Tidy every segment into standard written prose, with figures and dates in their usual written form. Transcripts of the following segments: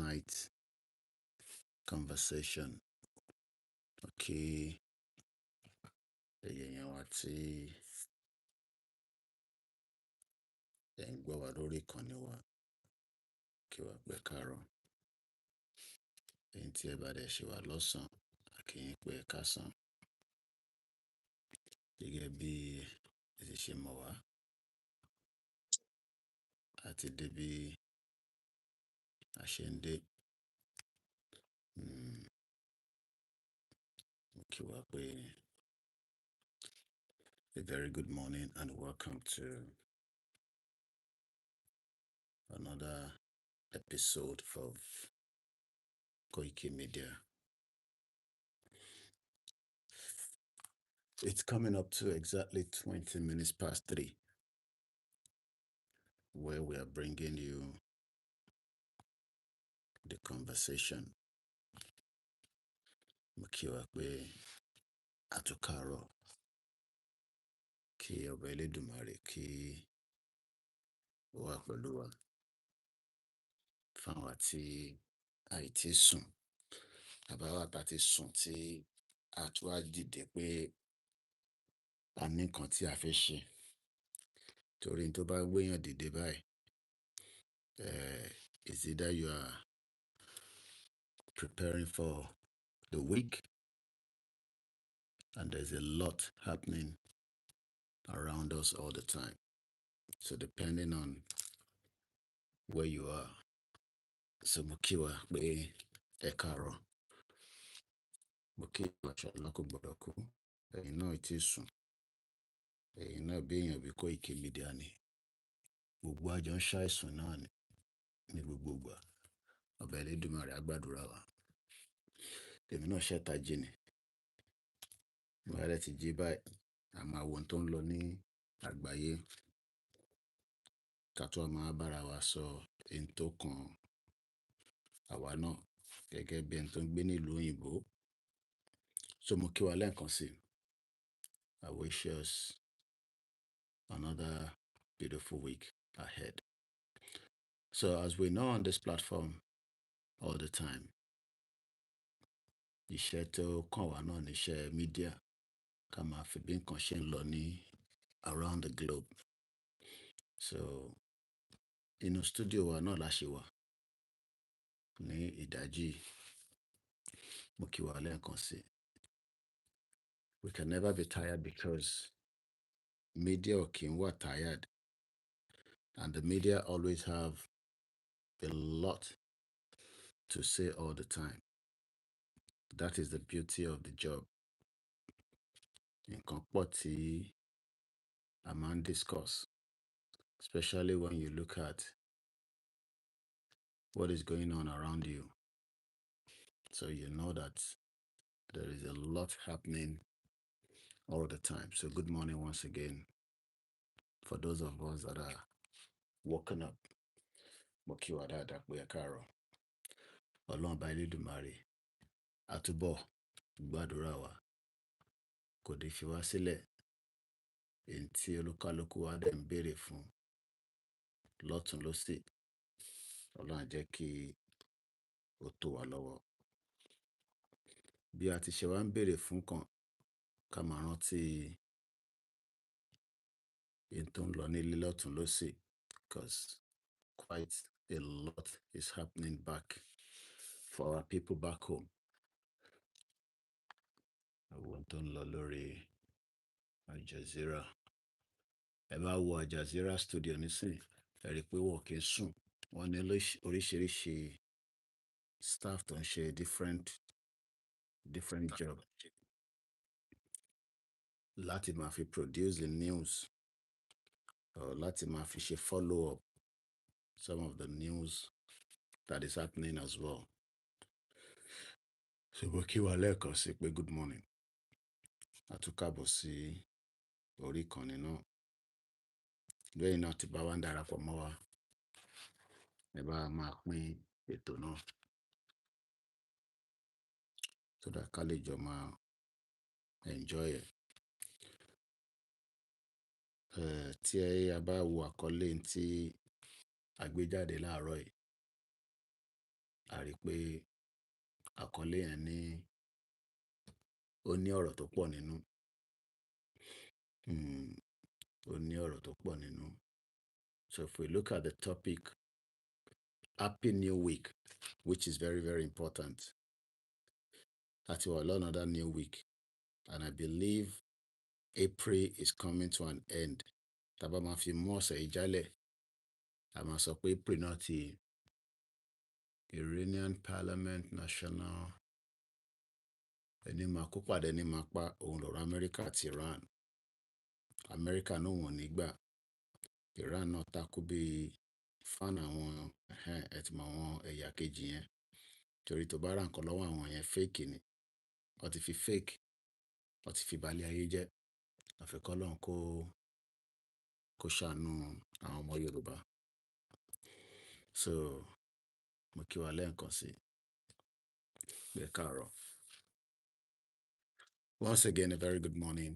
tonight's conversation. Okay, èèyàn wa tí ẹ̀ ń gbọ́ wa lórí ìkànnì wa kí wá pẹ́ káàárọ̀. Ẹ̀yin tí ẹ bá dẹ̀ ṣe wà lọ́sàn-án, a kí yín pé ẹ káàsán. Gẹ́gẹ́ bí ẹ ti ṣe mọ̀ wá, àti dé bí a ṣe ń dé. Mo kí wa pé a very good morning and welcome to another episode of Koikimedia. It's coming up to exactly 20 minutes past 3, where we are bringing you the conversation. Mo kí wa pé àtúkàárọ̀, kí ọba Elédùmarè kí ó wà pẹ̀lú wa. Fáwọn tí àìtí sùn, àbáwá tá ti sùn tí a tún wá dìde pé a ní nǹkan tí a fẹ́ ṣe. Torí tó bá gbéyàn dìde báyìí, it's either you are preparing for the week and there's a lot happening around us all the time. So depending on where you are. So mo kí wa pé ẹ káàárọ̀. Mo kí wa ṣàlá kò gbọdọ̀ kú. Ẹ̀yin náà tí sùn. Ẹ̀yin náà bí èèyàn bí Koikimedia ni. Gbogbo àjọ ń ṣàìsùn náà ni ní gbogbo ìgbà. Ọba Elédùmarè á gbàdúrà wa. Èmi náà ṣẹ̀ta jí ni. Mo bá dẹ̀ ti jí báyìí, a máa wo ohun tó ń lọ ní àgbáyé. Ká tó máa bára wa sọ ohun tó kan àwa náà gẹ́gẹ́ bí ẹni tó ń gbé nílùú òyìnbó. So mo kí wa lẹ́ẹ̀kan sí. I wish us another beautiful week ahead. So as we know on this platform all the time, iṣẹ́ tó kàn wá náà ni iṣẹ́ media. Ká máa fi bí nǹkan ṣe ń lọ ní around the globe. So inú studio wa náà la ṣe wà ní ìdájí. Mo kí wa lẹ́ẹ̀kan sí. We can never be tired because media ò kí ń wà tired. And the media always have a lot to say all the time. That is the beauty of the job. Nǹkan pọ̀ tí a máa ń discuss, especially when you look at what is going on around you. So you know that there is a lot happening all the time. So good morning once again for those of us that are woken up. Mo kí wa dáadáa pé ẹ káàárọ̀. Ọlọ́run Ọba Elédùmarè á túbọ̀ gbàdúrà wa. Kò dé fi wá sílẹ̀. Èyí tí olúkálùkù wa dẹ̀ ń béèrè fún lọ́tùn lósì. Ọlọ́run á jẹ́ kí ó tó wa lọ́wọ́. Bí a ti ṣe wá ń béèrè fún kan, ká máa rántí èyí tó ń lọ nílé lọ́tùn lósì. Because quite a lot is happening back for our people back home. Àwọn tó ń lọ lórí Al Jazeera. Ẹ bá wo Al Jazeera studio nísìnyí, ẹ rí pé wọ́n kì í sùn. Wọ́n ní oríṣiríṣi staff tó ń ṣe different job láti máa fi produce the news or láti máa fi ṣe follow up some of the news that is happening as well. So mo kí wa lẹ́ẹ̀kan sí pé good morning. Àtúkàbọ̀ sí orí ìkànnì náà. Lẹ́yìn náà tí bá wá ń darapọ̀ mọ́ wa, ẹ bá máa pín ètò náà. So that ká lè jọ máa enjoy it. Tí a bá wo àkọlé tí a gbé jáde láàárọ̀ yìí, a rí pé àkọlé yẹn ó ní ọ̀rọ̀ tó pọ̀ nínú. Ó ní ọ̀rọ̀ tó pọ̀ nínú. So if we look at the topic, Happy New Week, which is very, very important. Àti wà another new week. And I believe April is coming to an end. Tàbá máa fi mú ọ̀sẹ̀ yìí jálẹ̀, a máa sọ pé April náà ti Iranian Parliament National ẹni máa kó pàdé ní máa pa òun lọ́rọ̀ Amẹ́ríkà àti Iran. Amẹ́ríkà náà wọ́n nígbà. Iran náà takú bí fan àwọn ẹ̀tìmọ̀ àwọn ẹ̀yà kejì yẹn. Torí tó bá ra nǹkan lọ́wọ́ àwọn yẹn fake ni. Wọ́n ti fi fake, wọ́n ti fi balẹ̀ ayé jẹ́. Àfikọ́ lọ́n kó ṣàánú àwọn ọmọ Yorùbá. So mo kí wa lẹ́ẹ̀kan sí pé káàárọ̀. Once again, a very good morning.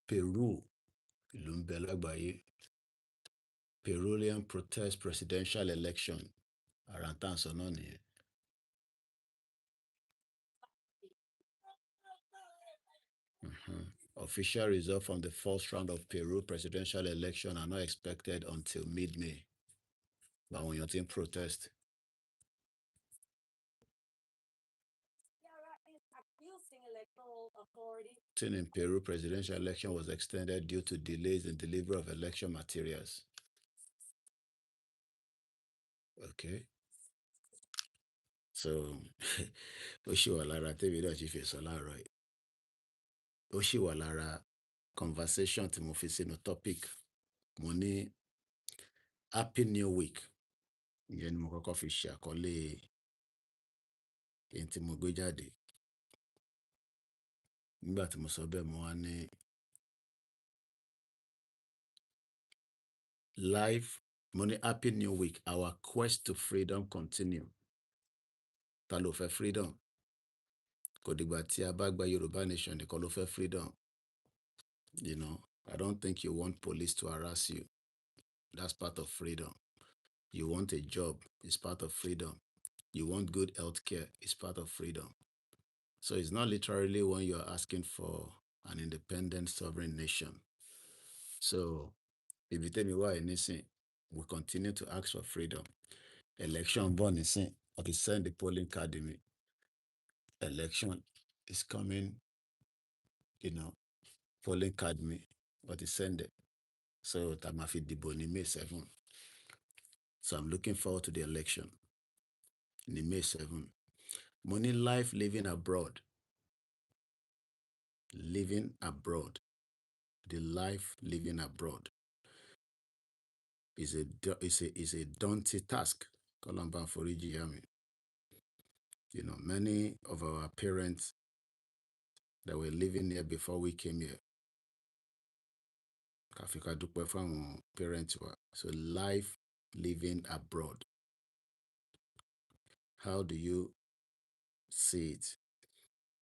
Peru, ìlú ń bẹ lágbàáyé. Peruvian protest presidential election. Ara ń tàn sọ náà nìyẹn. Official results from the first round of Peru presidential election are not expected until mid-May. Báwọn èèyàn ti ń protest. In Peru presidential election was extended due to delays in delivery of election materials. Okay. So, ó ṣì wà lára tèmi náà ṣì fi sọ láàárọ̀ yìí. Ó ṣì wà lára conversation tí mo fi sínú topic. Mo ní Happy New Week. Ìyẹn ni mo kọ́kọ́ fi ṣe àkọlé èyí tí mo gbé jáde. Nígbà tí mo sọ bẹ́ẹ̀ mo wá ní life, mo ní Happy New Week, our quest to freedom continue. Ta ló fẹ́ freedom? Kò dìgbà tí a bá gba Yorùbá nation nìkan ló fẹ́ freedom. You know, I don't think you want police to harass you. That's part of freedom. You want a job, it's part of freedom. You want good health care, it's part of freedom. So it's not literally when you are asking for an independent sovereign nation. So ibi tẹ́mi wà nísìn, we continue to ask for freedom. Election born nísìn, or send the polling card in me. Election is coming, you know, polling card me, but send it. So that ma fi dìbò ní May 7. So I'm looking forward to the election in May 7. Money life living abroad. Living abroad. The life living abroad is a daunting task. Kolamba foriji yami. You know, many of our parents that were living here before we came here. Kafika dúpẹ́ fáwọn parents wa. So life living abroad. How do you see it?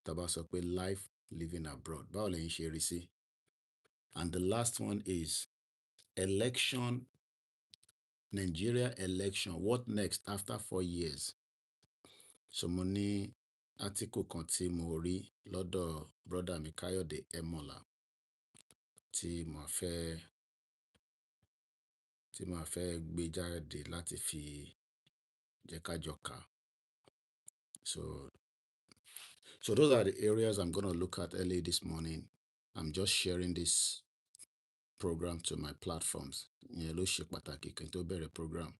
Taba sọ pé life living abroad. Báwo lẹ̀yin ṣe rí sí? And the last one is election. Nigeria election. What next after 4 years? So mo ní article kan tí mo rí lọ́dọ̀ brother mi Káyọ̀dé Ẹmọ́lá tí màá fẹ́ gbé jáde láti fi jẹ́ ká jọ kà. So those are the areas I'm going to look at early this morning. I'm just sharing this program to my platforms. Ìyẹn ló ṣe pàtàkì kí n tó bẹ̀rẹ̀ program.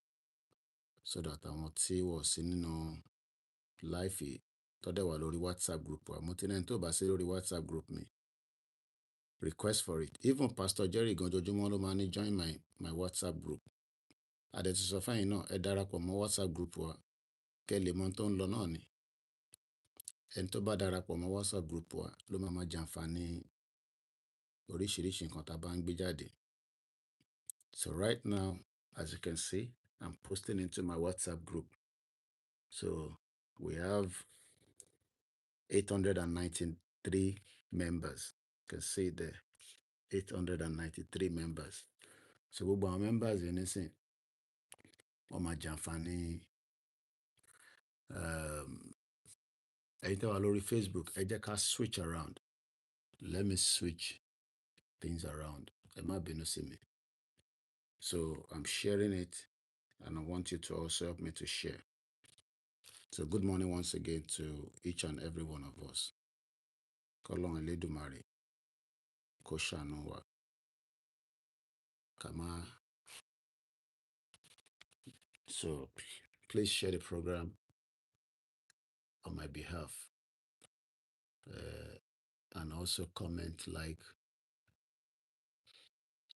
So that àwọn tí wọ́n sí nínú life tó dẹ̀ wà lórí WhatsApp group wa. Mo ti ní ẹni tó bá sí lórí WhatsApp group mi. Request for it. Even Pastor Jerry gan jojúmọ́ ló máa ní join my WhatsApp group. Adẹ̀ ti sọ fẹ́yìn náà ẹ darapọ̀ mọ́ WhatsApp group wa. Kẹ́ lè mọ̀ tó ń lọ náà ni. Ẹni tó bá darapọ̀ mọ́ WhatsApp group wa ló máa jàǹfààní oríṣiríṣi nǹkan tá a bá ń gbé jáde. So right now, as you can see, I'm posting into my WhatsApp group. So we have 893 members. You can see there, 893 members. So gbogbo àwọn members yìí nísìn, wọ́n máa jàǹfààní Ẹ̀yin tẹ́ wà lórí Facebook, ẹ jẹ́ ká switch around. Let me switch things around. Ẹ má bínú sí mi. So I'm sharing it, and I want you to also help me to share. So good morning once again to each and every one of us. Kọ́lọ́run Elédùmarè kó ṣàánú wa. So please share the program on my behalf. And also comment, like.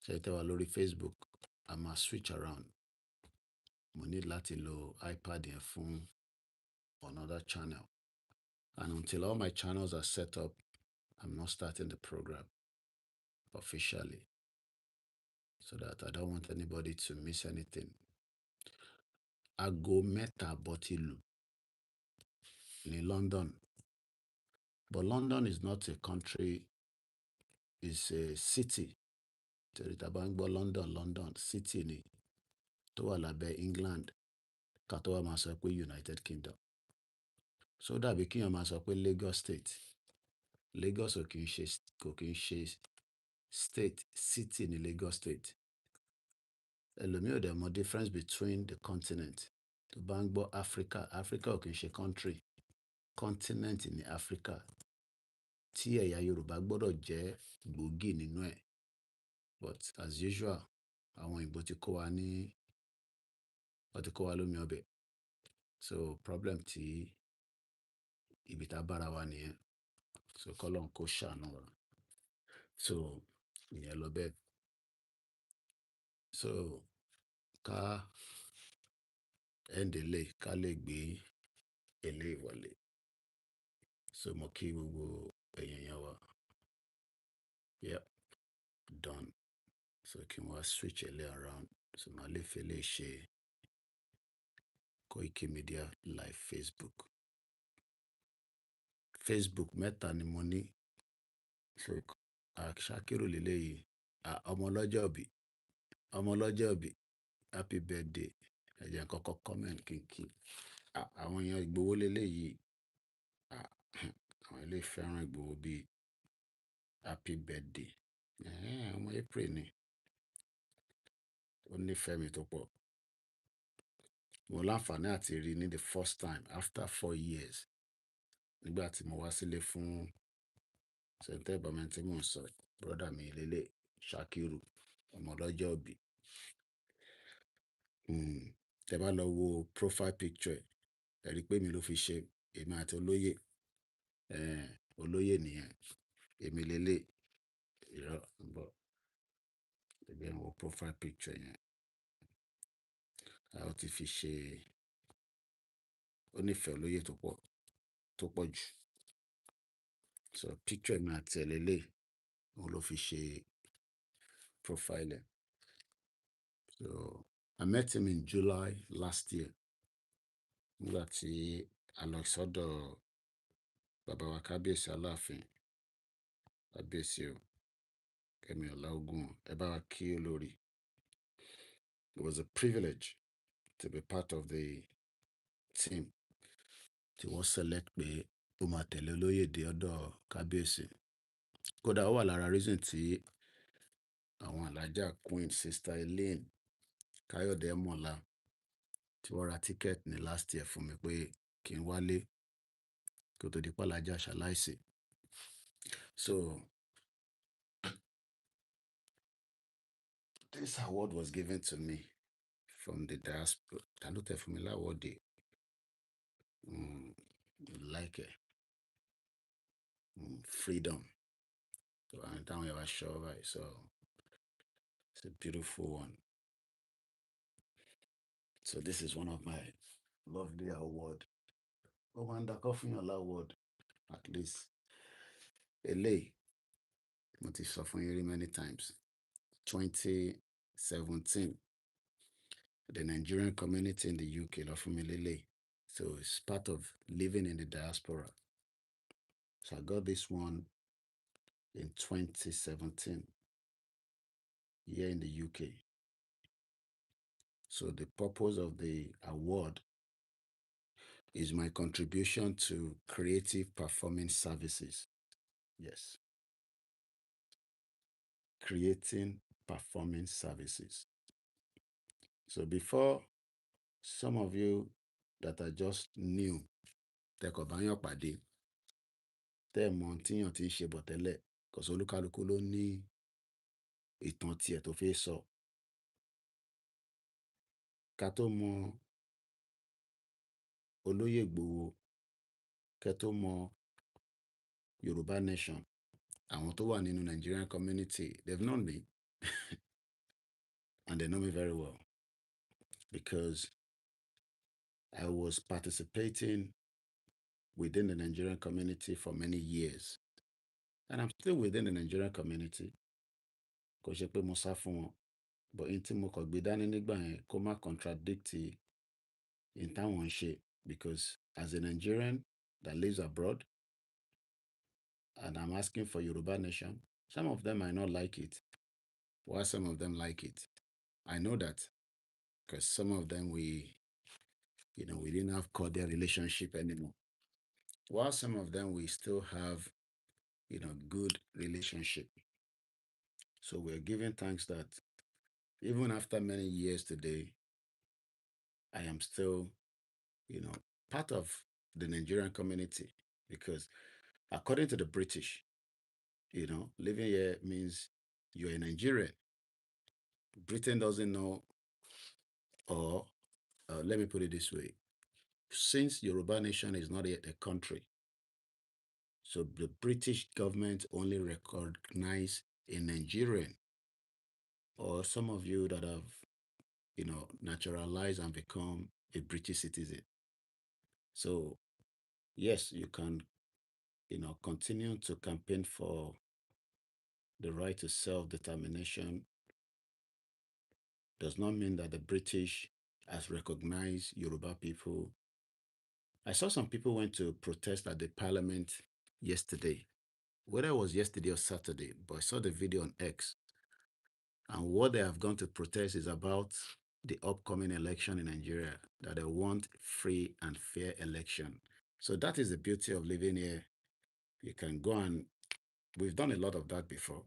Ṣé tẹ́ wà lórí Facebook, I must switch around. Mo ní láti lo iPad yẹn fún another channel. And until all my channels are set up, I'm not starting the program officially, so that I don't want anybody to miss anything. Aago mẹ́ta bọ́ ti lù ní London. But London is not a country, it's a city. Torí tá bá ń gbọ́ London, city ni tó wà lábẹ́ England, ká tó wá máa sọ pé United Kingdom. So dàbí kíyàn máa sọ pé Lagos State. Lagos kò kí ń ṣe state, city ní Lagos State. Ẹlòmíì ò dẹ̀ mọ difference between the continent. Tó bá ń gbọ́ Africa, Africa ò kí ń ṣe country, continent ní Africa. Tí ẹ̀yà Yorùbá gbọ́dọ̀ jẹ́ gbòógì nínú ẹ̀. But as usual, àwọn òyìnbó ti kó wa lómi ọbẹ̀. So problem tí ibi tá bára wa nìyẹn. So kọ́lọ́run kó ṣàánú wa. So ìyẹn lọ bẹ́ẹ̀. So ká end eléyìí, ká lè gbé eléyìí wọlé. So mo kí gbogbo ẹ̀yin yẹn wa. Yep, done. So kí n wá switch eléyìí around. So màá lè fi eléyìí ṣe Koikimedia live Facebook. Facebook mẹ́ta ni mo ní. So Ṣakiru leléyìí. Ọmọ ọlọ́jọ́ ìbí. Happy birthday. Ẹ jẹ́ n kọ́kọ́ comment kínkí. Àwọn èèyàn Ìgbòho leléyìí. Àwọn ilé fẹ́ràn Ìgbòho bíi happy birthday. Ọmọ April ni. Ó nífẹ̀ẹ́ mi tó pọ̀. Mo láǹfààní àti rí ní the first time after 4 years. Nígbà tí mo wá sílé fún Sẹ̀ńtẹ́ Ìbámẹ́ tí mò ń sọ, brother mi lélẹ̀ Ṣakiru, ọmọ ọlọ́jọ́ ìbí. Tẹ́ bá lọ wo profile picture ẹ rí pé mi ló fi ṣe, èmi àti olóyè. Olóyè nìyẹn. Èmi lélẹ̀ irọ́ bọ̀. Ẹgbẹ́ wo profile picture yẹn. Ó ti fi ṣe, ó nífẹ̀ẹ́ olóyè tó pọ̀ jù. So picture mi àti ẹ̀ lélẹ̀, òun ló fi ṣe profile ẹ̀. So I met him in July last year. Nígbà tí a lọ sọ́dọ̀ bàbá wa Kábíyèsí Aláàfin. Kábíyèsí o, Kẹ́mi Ọláògùn, ẹ bá wa kí olórí. It was a privilege to be part of the team tí wọ́n select pé ó máa tẹ̀lé olóyè dé ọ̀dọ̀ Kábíyèsí. Kódà ó wà lára reason tí àwọn alájà Queen Sister Elaine Káyọ̀dé Mọ̀lá tí wọ́n ra ticket ní last year fún mi pé kí n wálé kí ó tó di pàlájà ṣaláìsí. So this award was given to me from the diaspora. Ta ló tẹ̀ fún mi láwọ́dé? Like it. Freedom. So I'm down here at show, right? So it's a beautiful one. So this is one of my lovely award. Wanda Coffin award, at least. Eléyìí, mo ti sọ fún yín rí many times. 2017, the Nigerian community in the UK lọ fún mi lélẹ̀. So it's part of living in the diaspora. So I got this one in 2017 here in the UK. So the purpose of the award is my contribution to creative performing services. Yes, creating performing services. So before some of you that are just new, tẹkọ̀ bá yàn pàdé, tẹ́ ẹ̀ mọ̀ tíyàn ti ń ṣe bọ̀ tẹ́lẹ̀, kọ̀sọ́ olúkálukú ló ní ìtàn tiẹ̀ tó fẹ́ sọ. Ká tó mọ Olóyè Ìgbòho, kẹ́ tó mọ Yorùbá Nation, àwọn tó wà nínú Nigerian community, they've known me and they know me very well because I was participating within the Nigerian community for many years. And I'm still within the Nigerian community. Kò ṣe pé mo sá fún wọn, but in tí mo kàn gbé dání nígbà yẹn kó má contradict in táwọn ń ṣe, because as a Nigerian that lives abroad and I'm asking for Yoruba Nation, some of them might not like it, while some of them like it. I know that because some of them we didn't have cordial relationship anymore. While some of them we still have, good relationship. So we're giving thanks that even after many years today, I am still, part of the Nigerian community because according to the British, living here means you're a Nigerian. Britain doesn't know, or let me put it this way: since Yoruba Nation is not yet a country, so the British government only recognize a Nigerian, or some of you that have, naturalized and become a British citizen. So yes, you can, continue to campaign for the right to self-determination. Does not mean that the British has recognized Yoruba people. I saw some people went to protest at the parliament yesterday, whether it was yesterday or Saturday, but I saw the video on X. And what they have gone to protest is about the upcoming election in Nigeria, that they want free and fair election. So that is the beauty of living here. You can go, and we've done a lot of that before,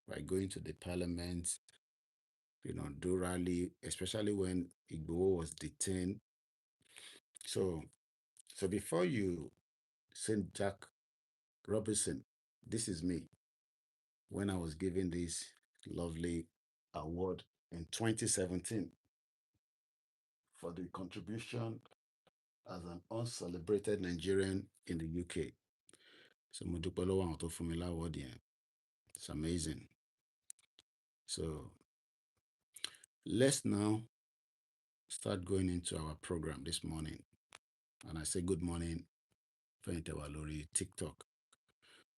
by going to the parliament, do rally, especially when Igboho was detained. So before you send Jack Robinson, this is me when I was given this lovely award in 2017 for the contribution as an uncelebrated Nigerian in the UK. So mo dúpẹ́ lọ́wọ́ àwọn tó fún mi láwọ́dì yẹn. It's amazing. So let's now start going into our program this morning. And I say good morning, Fenitewalori, TikTok.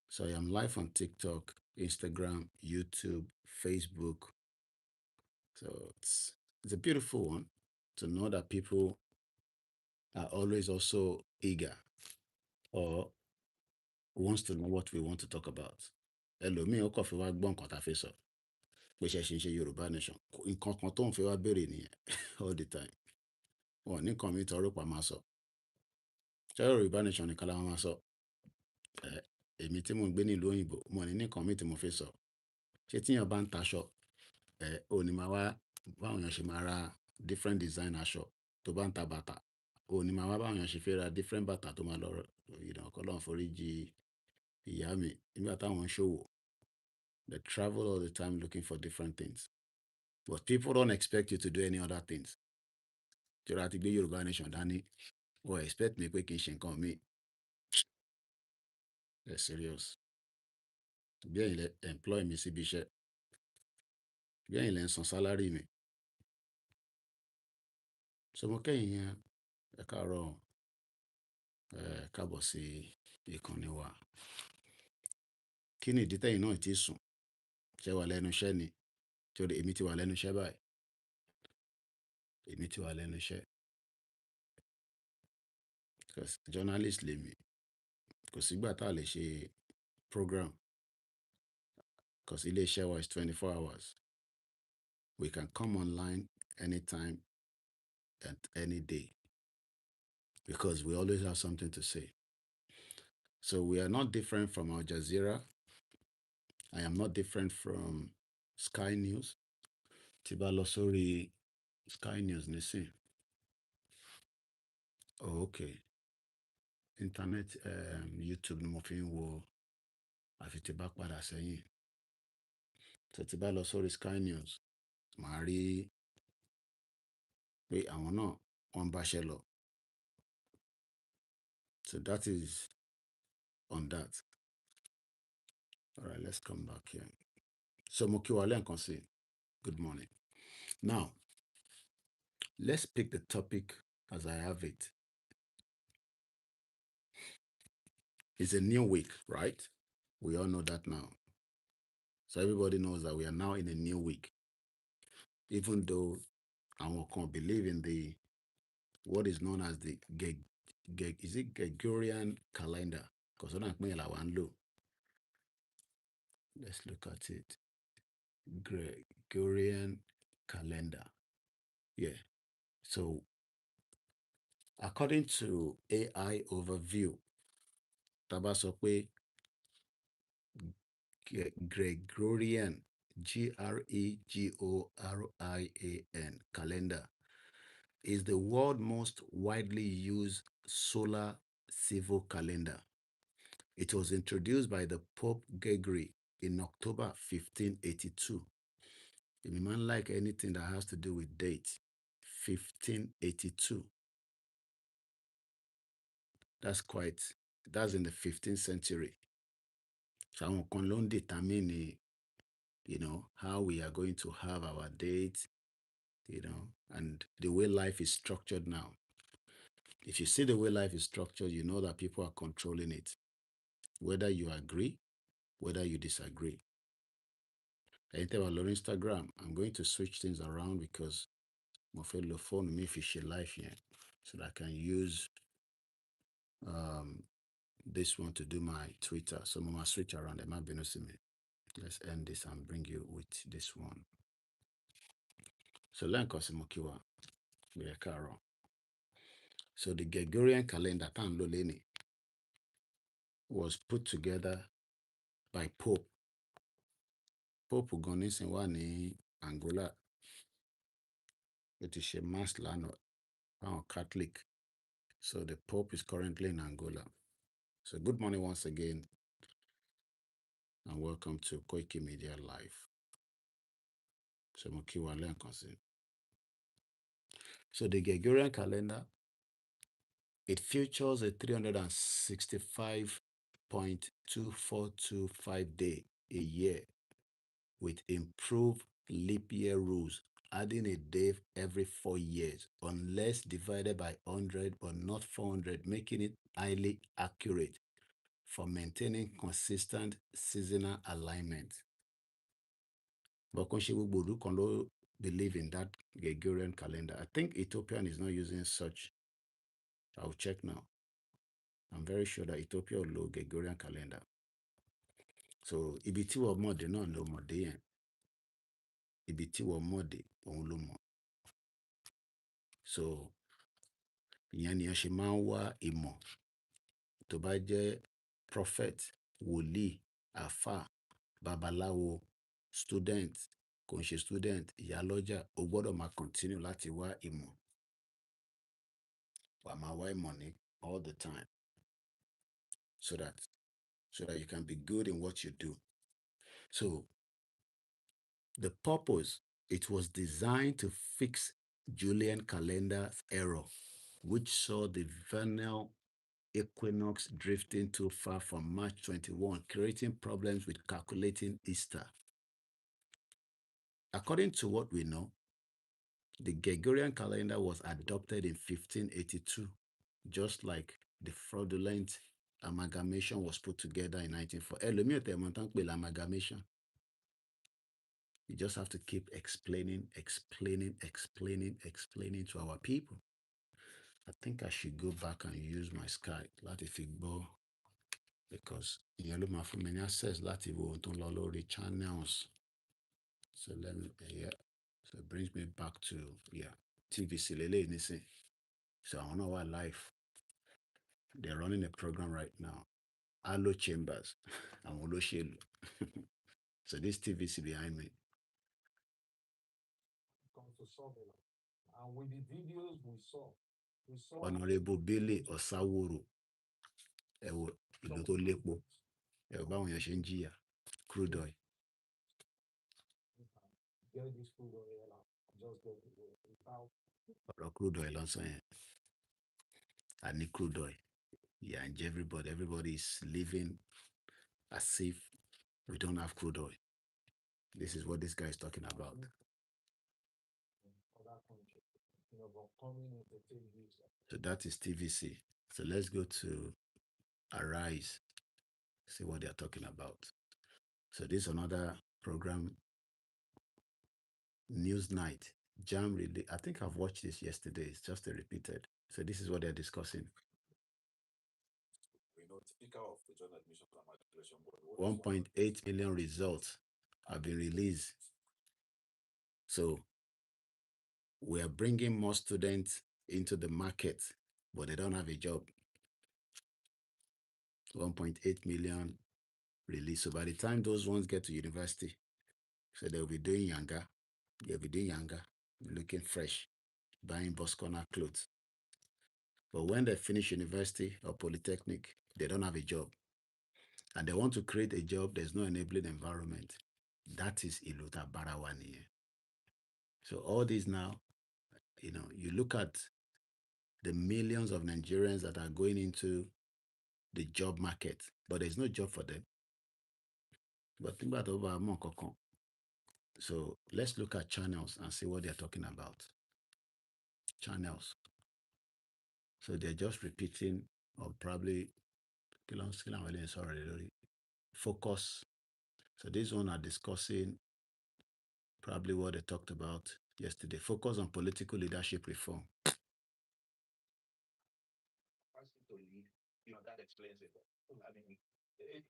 So I am live on TikTok, Instagram, YouTube, Facebook. So it's a beautiful one to know that people are always also eager or wants to know what we want to talk about. Ẹlòmíì ó kàn fi wá gbọ́ nǹkan tá a fẹ́ sọ pé ṣe ṣe Yorùbá Nation. Nǹkan kan tó ń fi wá béèrè nìyẹn all the time. Wọn ní nǹkan mi tọrọ pa máa sọ. Ṣé Yorùbá Nation nìkan la máa sọ? Èmi tí mo ń gbé nílùú òyìnbó, mo ní nǹkan mi tí mo fẹ́ sọ. Ṣé tíyàn bá ń taṣọ, ò ní máa wá báwọn èèyàn ṣe máa ra different design aṣọ. Tó bá ń ta bàtà, ò ní máa wá báwọn èèyàn ṣe fẹ́ ra different bàtà tó máa lọ, kọ́lọ́run foríjì ìyá mi nígbà táwọn ń ṣòwò. They travel all the time looking for different things. But people don't expect you to do any other things. Jọra ti gbé Yorùbá Nation dání, wọ́n expect me pé kí n ṣe nǹkan mi. They're serious. Bí ẹ̀yin lẹ employ mi síbi iṣẹ́, bí ẹ̀yin lẹ ń san salary mi. So mo kẹ́yìn yẹn, ẹ káàárọ̀, káàbọ̀ sí ìkànnì wa. Kí ni ìdí tẹ́yìn náà ti sùn? Ṣé wà lẹ́nu iṣẹ́ ni? Torí èmi ti wà lẹ́nu iṣẹ́ báyìí. Èmi ti wà lẹ́nu iṣẹ́. Because journalist lèmi. Kò sígbà tá a lè ṣe program. Because ilé iṣẹ́ wa is 24 hours. We can come online anytime, at any day. because we always have something to say. So we are not different from Al Jazeera. I am not different from Sky News. Tiba Losori Sky News nisin. Oh, okay. Internet, YouTube ni mo fi ń wo àfi tí bá padà sẹ́yìn. So tí bá lọ sórí Sky News, màá rí pé àwọn náà wọ́n ń báṣẹ́ lọ. So that is on that. All right, let's come back here. So mo kí wa lẹ́ẹ̀kan sí. Good morning. Now, let's pick the topic as I have it. It's a new week, right? We all know that now. So everybody knows that we are now in a new week. Even though our can believe in the what is known as the is it Gregorian calendar? Because let's look at it. Gregorian calendar. Yeah. So according to AI overview, Taba sọ pé Gregorian Gregorian calendar is the world's most widely used solar civil calendar. It was introduced by the Pope Gregory in October 1582. If you man like anything that has to do with date, 1582. That's in the 15th century. So àwọn kan ló ń determine, how we are going to have our date, and the way life is structured now. If you see the way life is structured, you know that people are controlling it. Whether you agree, whether you disagree. Anything about Instagram, I'm going to switch things around because my fellow phone me fish life here. So that I can use this one to do my Twitter. So I'm gonna switch around. It might be no see me. Let's end this and bring you with this one. So Lankosimokiwa, we are Karo. So the Gregorian calendar Tan Loleni was put together by Pope. Pope Ugonisin wà ní Angola. It is a mass land Catholic. So the Pope is currently in Angola. So good morning once again, and welcome to Koikimedia Live. So Mokiwa Lenkosi. So the Gregorian calendar, it features a 365.2425 day a year with improved leap year rules, adding a day every 4 years, unless divided by 100 but not 400, making it highly accurate for maintaining consistent seasonal alignment. But Kondo believe in that Gregorian calendar. I think Ethiopian is not using such. I'll check now. I'm very sure that Ethiopia will know Gregorian calendar. So ibiti wa mode náà ló mọ̀dé yẹn. Ibiti wa mọ̀dé òun ló mọ̀. So ìyẹn ni a ṣe máa ń wá ìmọ̀. Tó bá jẹ́ prophet, wòlíì, àfà, babaláwo, student, kò ń ṣe student, ìyálọ́jà, o gbọ́dọ̀ máa continue láti wá ìmọ̀. Wà máa wá ìmọ̀ ní all the time. So that you can be good in what you do. So the purpose, it was designed to fix Julian calendar's error, which saw the vernal equinox drifting too far from March 21, creating problems with calculating Easter. According to what we know, the Gregorian calendar was adopted in 1582, just like the fraudulent amalgamation was put together in 1940. Amalgamation. You just have to keep explaining to our people. I think I should go back and use my Skype láti fi gbọ́, because ìyẹn ló máa fún mi ní access láti wo ohun tó ń lọ lórí channels. So let me, so it brings me back to, TVC lélẹ́yìí nísìn. So àwọn náà wà live. They're running a program right now. Allo Chambers. And Oloshielu. So this TVC behind me. And with the videos we saw Honorable Billy Osawuru. Ẹ wo ìlú tó lépo. Ẹ wo báwọn èèyàn ṣe ń jìyà. Crude oil. get this food oil and just get it without Ọ̀rọ̀ crude oil lọ́sàn yẹn. I need crude oil. Yeah, and everybody is living as if we don't have crude oil. This is what this guy is talking about. other countries. But coming into things. So that is TVC. So let's go to Arise, see what they are talking about. So this is another program, News Night. Jam really, I think I've watched this yesterday. It's just a repeated. So this is what they're discussing. Speaker of the Joint Admission and Matriculation Board. 1.8 million results have been released. So we are bringing more students into the market, but they don't have a job. 1.8 million released. So by the time those ones get to university, so they'll be doing younger, looking fresh, buying Boscona clothes. But when they finish university or polytechnic, they don't have a job. And they want to create a job, there's no enabling environment. That is Iluta Barawani. So all these now, you look at the millions of Nigerians that are going into the job market, but there's no job for them. But think about over Mokokon. So let's look at channels and see what they're talking about. Channels. So they're just repeating or probably focus. So this one are discussing probably what they talked about yesterday. Focus on political leadership reform. To lead, that explains it. I mean, it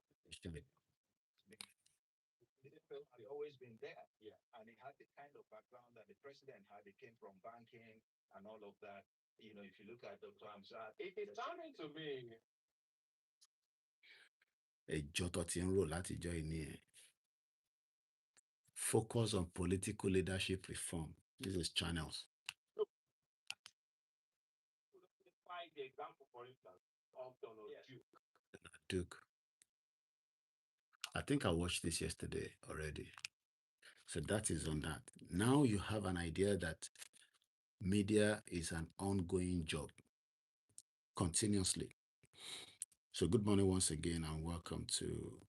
had always been there. Yeah. And it had the kind of background that the president had. It came from banking and all of that. If you look at Dr. Hamzat, it sounded to me. Focus on political leadership reform. This is channels. Find the example, for instance, of Donald Duke. Duke. I think I watched this yesterday already. So that is on that. Now you have an idea that media is an ongoing job continuously. So good morning once again and welcome to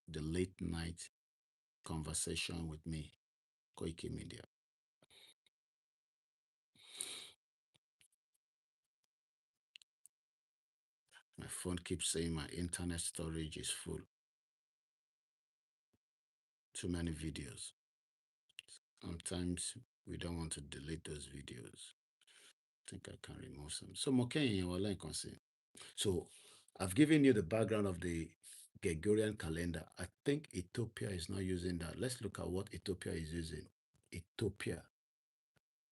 the late night conversation with me, Koikimedia. My phone keeps saying my internet storage is full. Too many videos. Sometimes we don't want to delete those videos. I think I can remove some. So I've given you the background of the Gregorian calendar. I think Ethiopia is not using that. Let's look at what Ethiopia is using. Ethiopia,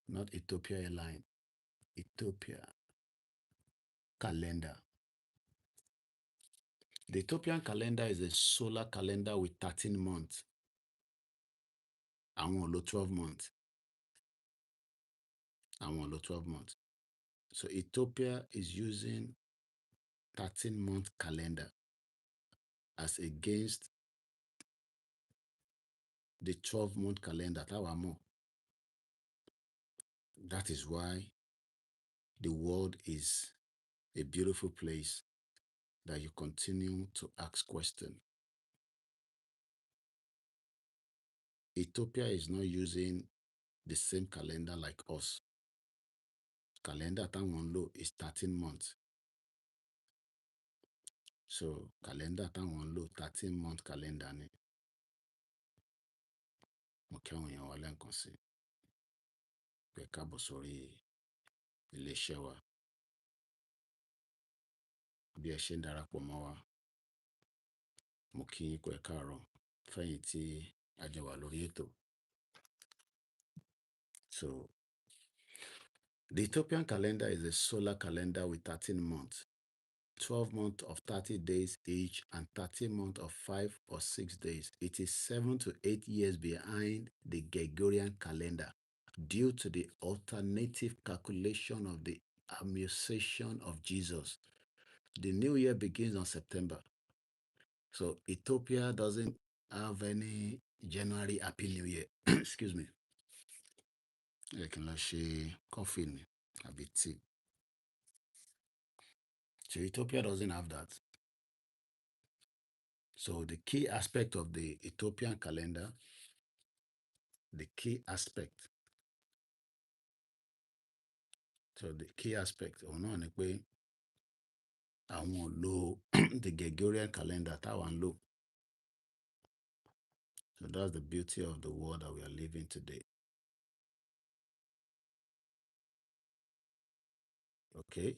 not Ethiopia Airline. Ethiopia calendar. The Ethiopian calendar is a solar calendar with 13 months. I want 12 months. I want 12 months. So Ethiopia is using 13-month calendar as against the 12-month calendar. That is why the world is a beautiful place that you continue to ask questions. Ethiopia is not using the same calendar like us. Calendar táwọn lò is 13 months. So calendar táwọn lò 13-month calendar ni. Mo kí àwọn èèyàn wa lẹ́ǹkan sí. Pé káàbọ̀ sórí iléeṣẹ́ wa. Bí ẹ ṣe ń darapọ̀ mọ́ wa. Mo kí yín pé káàárọ̀ fẹ́yìn tí a jọ wà lórí ètò. So the Ethiopian calendar is a solar calendar with 13 months. 12 months of 30 days each, and 13 months of 5 or 6 days. It is 7 to 8 years behind the Gregorian calendar due to the alternative calculation of the amalgamation of Jesus. The new year begins on September. So Ethiopia doesn't have any January Happy New Year. Excuse me. I can coffee ni àbí tea. So Ethiopia doesn't have that. So the key aspect of the Ethiopian calendar, the key aspect. So the key aspect òun náà ni pé àwọn ò lo the Gregorian calendar táwa ń lò. So that's the beauty of the world that we are living today. Okay.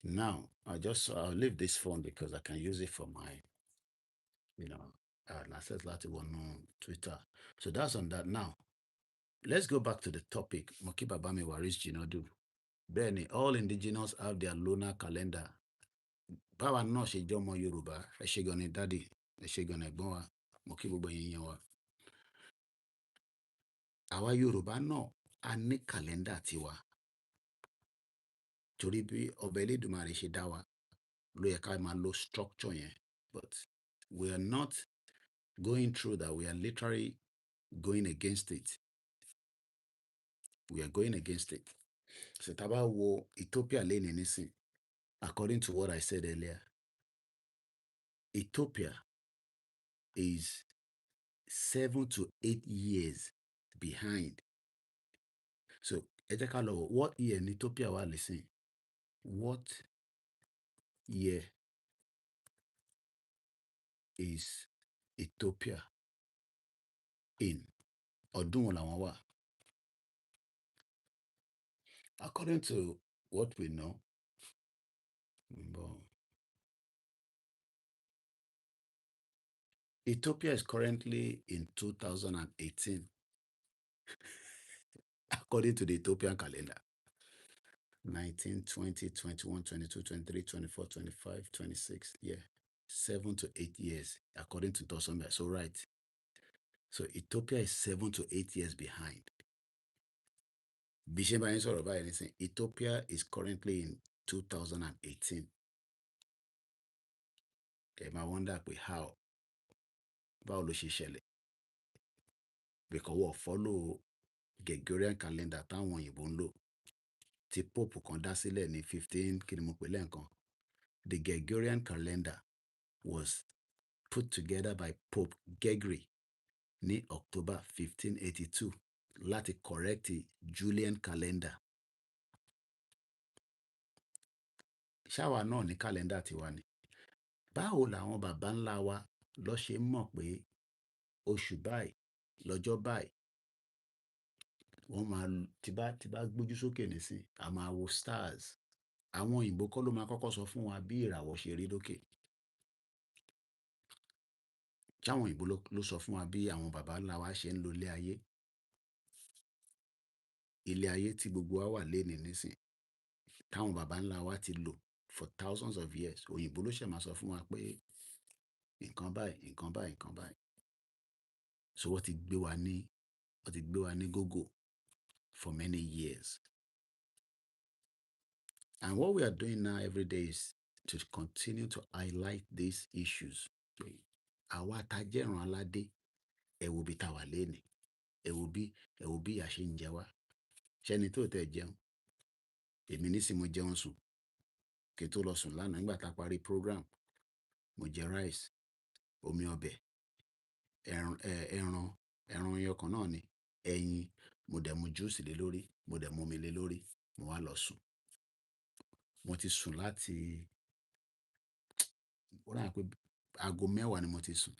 Now I'll leave this phone because I can use it for my, access láti wọnú Twitter. So that's on that. Now let's go back to the topic. Moki Babami Waris Jinodu. Bẹ́ẹ̀ni, all indigenous have their lunar calendar. Báwa náà ṣe jẹ́ ọmọ Yorùbá, ẹ ṣé gan ni dádì, ẹ ṣé gan ni ẹ̀gbọ́n wa, mo kí gbogbo yín yan wa. Àwa Yorùbá náà a ní kàlẹ́ndà tiwa. Torí bí ọba Elédùmarè ṣe dá wa, ló yẹ ká máa lo structure yẹn. But we are not going through that. We are literally going against it. We are going against it. So tá bá wo Ethiopia lẹ́ni nísìn, according to what I said earlier, Ethiopia is 7 to 8 years behind. So ẹ jẹ́ ká lọ wò, what year ní Ethiopia wà lẹ́sìn? What year is Ethiopia in? Ọdún wo làwọn wà? According to what we know, Ethiopia is currently in 2018, according to the Ethiopian calendar. 19, 20, 21, 22, 23, 24, 25, 26. Yeah. 7 to 8 years, according to Tosomba. So, right. So, Ethiopia is 7 to 8 years behind. Ethiopia is currently in 2018. I wonder how. Báwo ló ṣe ṣẹlẹ̀? Because we follow Gregorian calendar táwọn òyìnbó ń lò. Tí Pope kan dá sílẹ̀ ní 15 kí ni mo pè lẹ́ǹkan. The Gregorian calendar was put together by Pope Gregory ní October 1582 láti correct the Julian calendar. Ṣáwa náà ní calendar tiwa ni. Báwo làwọn bàbá ńlá wa lọ ṣe mọ̀ pé oṣù báyìí lọ́jọ́ báyìí wọ́n máa tí bá gbójú sókè nísìn a máa wo stars. Àwọn òyìnbó kọ́ ló máa kọ́kọ́ sọ fún wa bí ìràwọ̀ ṣe rí lókè. Ṣáwọn òyìnbó ló sọ fún wa bí àwọn bàbá ńlá wa ṣe ń lo ilé ayé. Ilé ayé tí gbogbo wa wà lénìí nísìn táwọn bàbá ńlá wa ti lò for thousands of years. Òyìnbó ló ṣẹ̀ máa sọ fún wa pé nǹkan báyìí, nǹkan báyìí, nǹkan báyìí. So wọ́n ti gbé wa ní gógó for many years. And what we are doing now every day is to continue to highlight these issues. Àwa tá jẹ́ ìran aládé, ẹ wo bí tá wà lénìí. Ẹ wo bí ìyà ṣe ń jẹ wá. Ṣẹ́ni tó tẹ̀ jẹun. Èmi nísìn mo jẹun sùn. Kí n tó lọ sùn lánàá nígbà tá a parí program. Mo jẹ rice, omi ọbẹ̀, ẹran ẹyọ kan náà ni, ẹyin, mo dẹ̀ mu juice lé lórí, mo dẹ̀ mu omi lé lórí, mo wá lọ sùn. Mo ti sùn láti ó rà pé aago 10 ni mo ti sùn.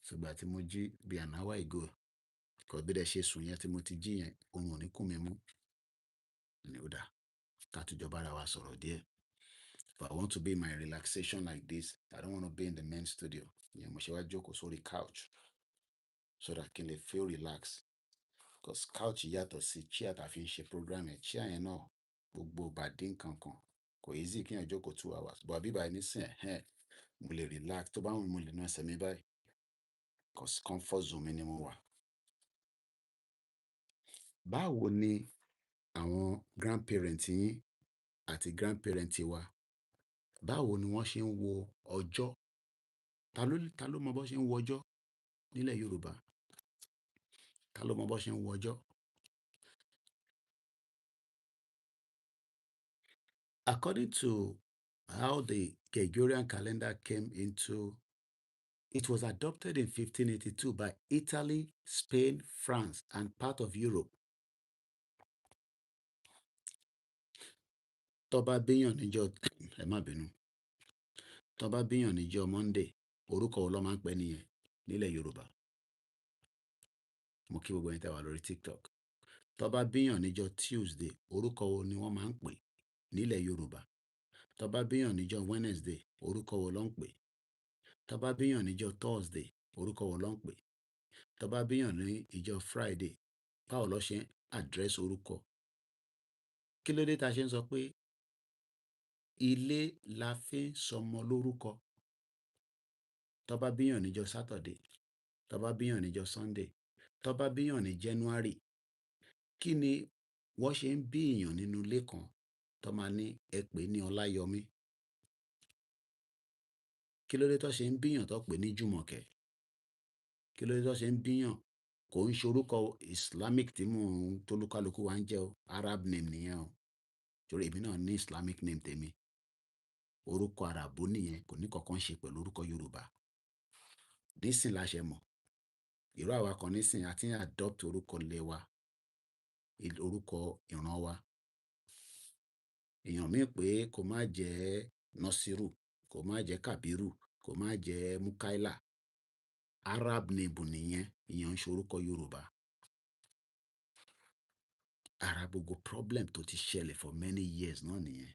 Ṣùgbọ́n tí mo jí bí an hour ago, kò bí dẹ̀ ṣe sùn yẹn tí mo ti jí yẹn, ohun ò ní kún mi mú. Ní ó dà, ká tún jọ bára wa sọ̀rọ̀ díẹ̀. But I want to be in my relaxation like this. I don't want to be in the main studio. Ìyẹn mo ṣe wá jókòó sórí couch so that kí n lè feel relaxed. Because couch yàtọ̀ sí chair tá fi ń ṣe program yẹn. Chair yẹn náà gbogbo ìbàdí nǹkan kan. kò easy kéèyàn jókòó 2 hours but àbí báyìí nísìn mo lè relax tó bá wù mí mo lè na ẹsẹ̀ mi báyìí cause comfort zone mi ni mo wà. Báwo ni àwọn grandparent yín àti grandparent wa báwo ni wọ́n ṣe ń wo ọjọ́? Ta ló mọ bó ṣe ń wo ọjọ́ nílẹ̀ Yorùbá? Ta ló mọ bó ṣe ń wo ọjọ́? According to how the Gregorian calendar came into, it was adopted in 1582 by Italy, Spain, France, and part of Europe. Tó bá bíyàn níjọ́ ẹ má bínú. Tó bá bíyàn níjọ́ Monday, orúkọ wo ló máa ń pè nìyẹn nílẹ̀ Yorùbá? Mo kí gbogbo ẹ̀yin tẹ́ wà lórí TikTok. Tó bá bíyàn níjọ́ Tuesday, orúkọ wo ni wọ́n máa ń pè nílẹ̀ Yorùbá? Tó bá bíyàn níjọ́ Wednesday, orúkọ wo ló ń pè? Tó bá bíyàn níjọ́ Thursday, orúkọ wo ló ń pè? Tó bá bíyàn ní ìjọ́ Friday, báwo ló ṣe ń address orúkọ? Kí ló dé tá a ṣe ń sọ pé ilé la fi ń sọmọ lórúkọ? Tó bá bíyàn níjọ́ Saturday, tó bá bíyàn níjọ́ Sunday, tó bá bíyàn ní January, kí ni wọ́n ṣe ń bí èèyàn nínú ilé kan tó máa ní ẹ pè ní Ọláyọmí? Kí ló dé tó ṣe ń bíyàn tó pè ní Jùmọ̀kẹ́? Kí ló dé tó ṣe ń bíyàn? Kò ń ṣe orúkọ Islamic tí tolúkálukú wa ń jẹ́ o, Arab name nìyẹn o. Torí èmi náà ní Islamic name tèmi. Orúkọ Àràbó nìyẹn, kò ní kankan ṣe pẹ̀lú orúkọ Yorùbá. Nísìn la ṣe mọ̀. Irú àwa kan nísìn a ti ń adopt orúkọ ilé wa, orúkọ ìran wa. Èèyàn míì pé kó má jẹ́ Nasiru, kó má jẹ́ Kabiru, kó má jẹ́ Mukaila. Arab name nìyẹn, ìyẹn ń ṣe orúkọ Yorùbá. Ara gbogbo problem tó ti ṣẹlẹ̀ for many years náà nìyẹn.